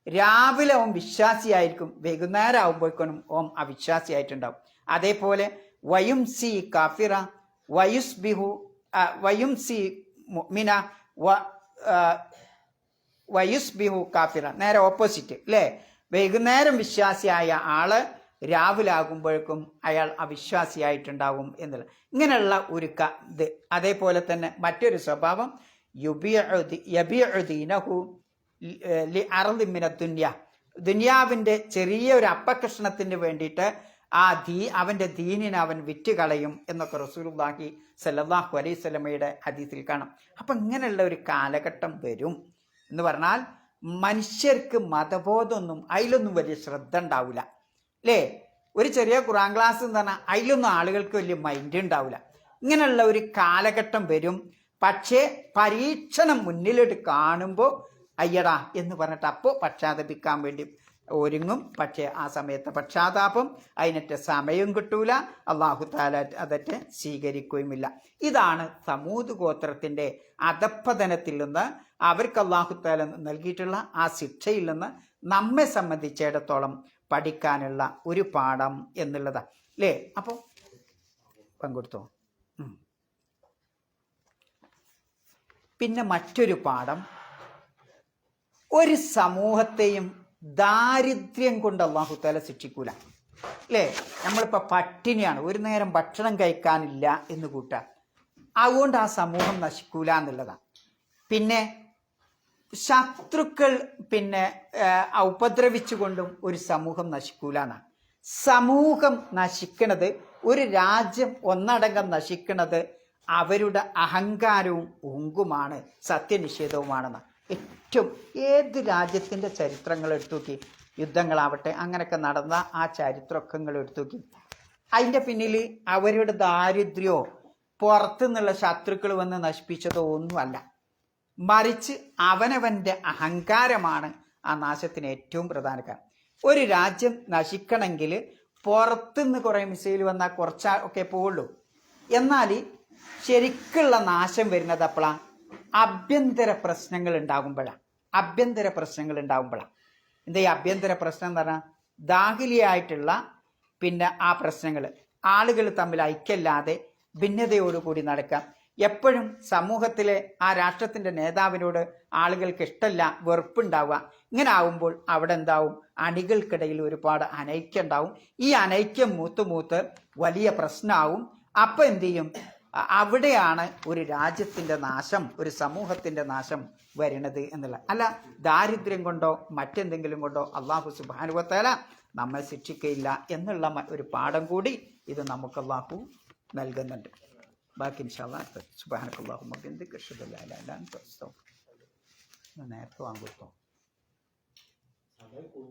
രാവിലെ ഓൻ വിശ്വാസിയായിരിക്കും, വൈകുന്നേരം ആകുമ്പോഴേക്കും ഓൻ അവിശ്വാസിയായിട്ടുണ്ടാവും. അതേപോലെ വയുംസി കാഫിറ വയുംസി മുഅ്മിന വയുസ്ബിഹു കാഫിറ, നേരെ ഓപ്പോസിറ്റ് അല്ലേ. വൈകുന്നേരം വിശ്വാസിയായ ആള് രാവിലെ ആകുമ്പോഴേക്കും അയാൾ അവിശ്വാസിയായിട്ടുണ്ടാവും എന്നുള്ള ഇങ്ങനെയുള്ള ഒരു ഇത്. അതേപോലെ തന്നെ മറ്റൊരു സ്വഭാവം ദുനിയാവിൻ്റെ ചെറിയൊരു അപ്പകഷ്ണത്തിന് വേണ്ടിയിട്ട് അവൻ്റെ ദീനിനെ അവൻ വിറ്റുകളയും എന്നൊക്കെ റസൂലുള്ളാഹി സ്വല്ലല്ലാഹു അലൈഹി വസല്ലമയുടെ ഹദീസിൽ കാണാം. അപ്പം ഇങ്ങനെയുള്ള ഒരു കാലഘട്ടം വരും എന്ന് പറഞ്ഞാൽ മനുഷ്യർക്ക് മതബോധമൊന്നും അതിലൊന്നും വലിയ ശ്രദ്ധ ഉണ്ടാവില്ല. അല്ലേ? ഒരു ചെറിയ ഖുർആൻ ക്ലാസ് എന്ന് പറഞ്ഞാൽ അതിലൊന്നും ആളുകൾക്ക് വലിയ മൈൻഡ് ഉണ്ടാവില്ല. ഇങ്ങനെയുള്ള ഒരു കാലഘട്ടം വരും. പക്ഷേ പരീക്ഷണം മുന്നിലോട്ട് കാണുമ്പോൾ അയ്യടാ എന്ന് പറഞ്ഞിട്ട് അപ്പോൾ പശ്ചാത്തപിക്കാൻ വേണ്ടി ഒരുങ്ങും. പക്ഷേ ആ സമയത്ത് പശ്ചാത്താപം അതിനൊറ്റ സമയം കിട്ടൂല, അള്ളാഹു താല അതറ്റെ സ്വീകരിക്കുകയുമില്ല. ഇതാണ് സമൂത് ഗോത്രത്തിൻ്റെ അധപ്പതനത്തിൽ നിന്ന് അവർക്ക് അള്ളാഹു താല നൽകിയിട്ടുള്ള ആ ശിക്ഷയിൽ നിന്ന് നമ്മെ സംബന്ധിച്ചിടത്തോളം പഠിക്കാനുള്ള ഒരു പാഠം എന്നുള്ളതാണ്, അല്ലേ? അപ്പോൾ പങ്കെടുത്തോ. പിന്നെ മറ്റൊരു പാഠം, ഒരു സമൂഹത്തെയും ദാരിദ്ര്യം കൊണ്ട് അള്ളാഹു താല ശിക്ഷിക്കൂല, അല്ലേ? നമ്മളിപ്പോൾ പട്ടിണിയാണ്, ഒരു നേരം ഭക്ഷണം കഴിക്കാനില്ല എന്ന് കൂട്ടാം, അതുകൊണ്ട് ആ സമൂഹം നശിക്കൂല എന്നുള്ളതാണ്. പിന്നെ ശത്രുക്കൾ ഉപദ്രവിച്ചുകൊണ്ടും ഒരു സമൂഹം നശിക്കൂല എന്നാണ്. സമൂഹം നശിക്കണത്, ഒരു രാജ്യം ഒന്നടങ്കം നശിക്കണത് അവരുടെ അഹങ്കാരവും ഉങ്കുമാണ്, സത്യനിഷേധവുമാണെന്ന്. ഏറ്റവും ഏത് രാജ്യത്തിൻ്റെ ചരിത്രങ്ങൾ എടുത്തു നോക്കി, യുദ്ധങ്ങളാവട്ടെ അങ്ങനെയൊക്കെ നടന്ന ആ ചരിത്രങ്ങൾ എടുത്തു നോക്കി, അതിൻ്റെ പിന്നിൽ അവരുടെ ദാരിദ്ര്യമോ പുറത്തുനിന്നുള്ള ശത്രുക്കൾ വന്ന് നശിപ്പിച്ചതോ ഒന്നുമല്ല, മറിച്ച് അവനവൻ്റെ അഹങ്കാരമാണ് ആ നാശത്തിന് ഏറ്റവും പ്രധാന കാരണം. ഒരു രാജ്യം നശിക്കണമെങ്കിൽ പുറത്തുനിന്ന് കുറേ മിസൈൽ വന്നാൽ കുറച്ചൊക്കെ പോവുള്ളൂ. എന്നാൽ ശരിക്കുള്ള നാശം വരുന്നത് അപ്പോഴാണ് ആഭ്യന്തര പ്രശ്നങ്ങൾ ഉണ്ടാകുമ്പോഴാണ്. എന്താ ഈ ആഭ്യന്തര പ്രശ്നം എന്ന് പറഞ്ഞാൽ? ദാഖിലിയായിട്ടുള്ള ആ പ്രശ്നങ്ങൾ, ആളുകൾ തമ്മിൽ ഐക്യമില്ലാതെ ഭിന്നതയോടുകൂടി നടക്കാം. എപ്പോഴും സമൂഹത്തിലെ ആ രാഷ്ട്രത്തിൻ്റെ നേതാവിനോട് ആളുകൾക്ക് ഇഷ്ടമല്ല, വെറുപ്പുണ്ടാവുക. ഇങ്ങനെ ആവുമ്പോൾ അവിടെ എന്താവും? അണികൾക്കിടയിൽ ഒരുപാട് അനൈക്യം ഉണ്ടാവും. ഈ അനൈക്യം മൂത്ത് വലിയ പ്രശ്നമാവും. അപ്പം എന്തു ചെയ്യും? അവിടെയാണ് ഒരു രാജ്യത്തിൻ്റെ നാശം, ഒരു സമൂഹത്തിൻ്റെ നാശം വരുന്നത് എന്നുള്ള. അല്ല ദാരിദ്ര്യം കൊണ്ടോ മറ്റെന്തെങ്കിലും കൊണ്ടോ അള്ളാഹു സുബ്ഹാനഹു വ തആല നമ്മെ ശിക്ഷിക്കയില്ല എന്നുള്ള ഒരു പാഠം കൂടി ഇത് നമുക്ക് അള്ളാഹു നൽകുന്നുണ്ട്. ബാക്കി ഇൻഷാ അല്ലാഹ് സുബ്ഹാനക്കല്ലാഹുമ്മ വബിഹംദിക അശ്ഹദു അല്ലാ ഇലാഹ ഇല്ല അൻത അസ്തഗ്ഫിറുക. നേരത്തെ വാങ്ങും.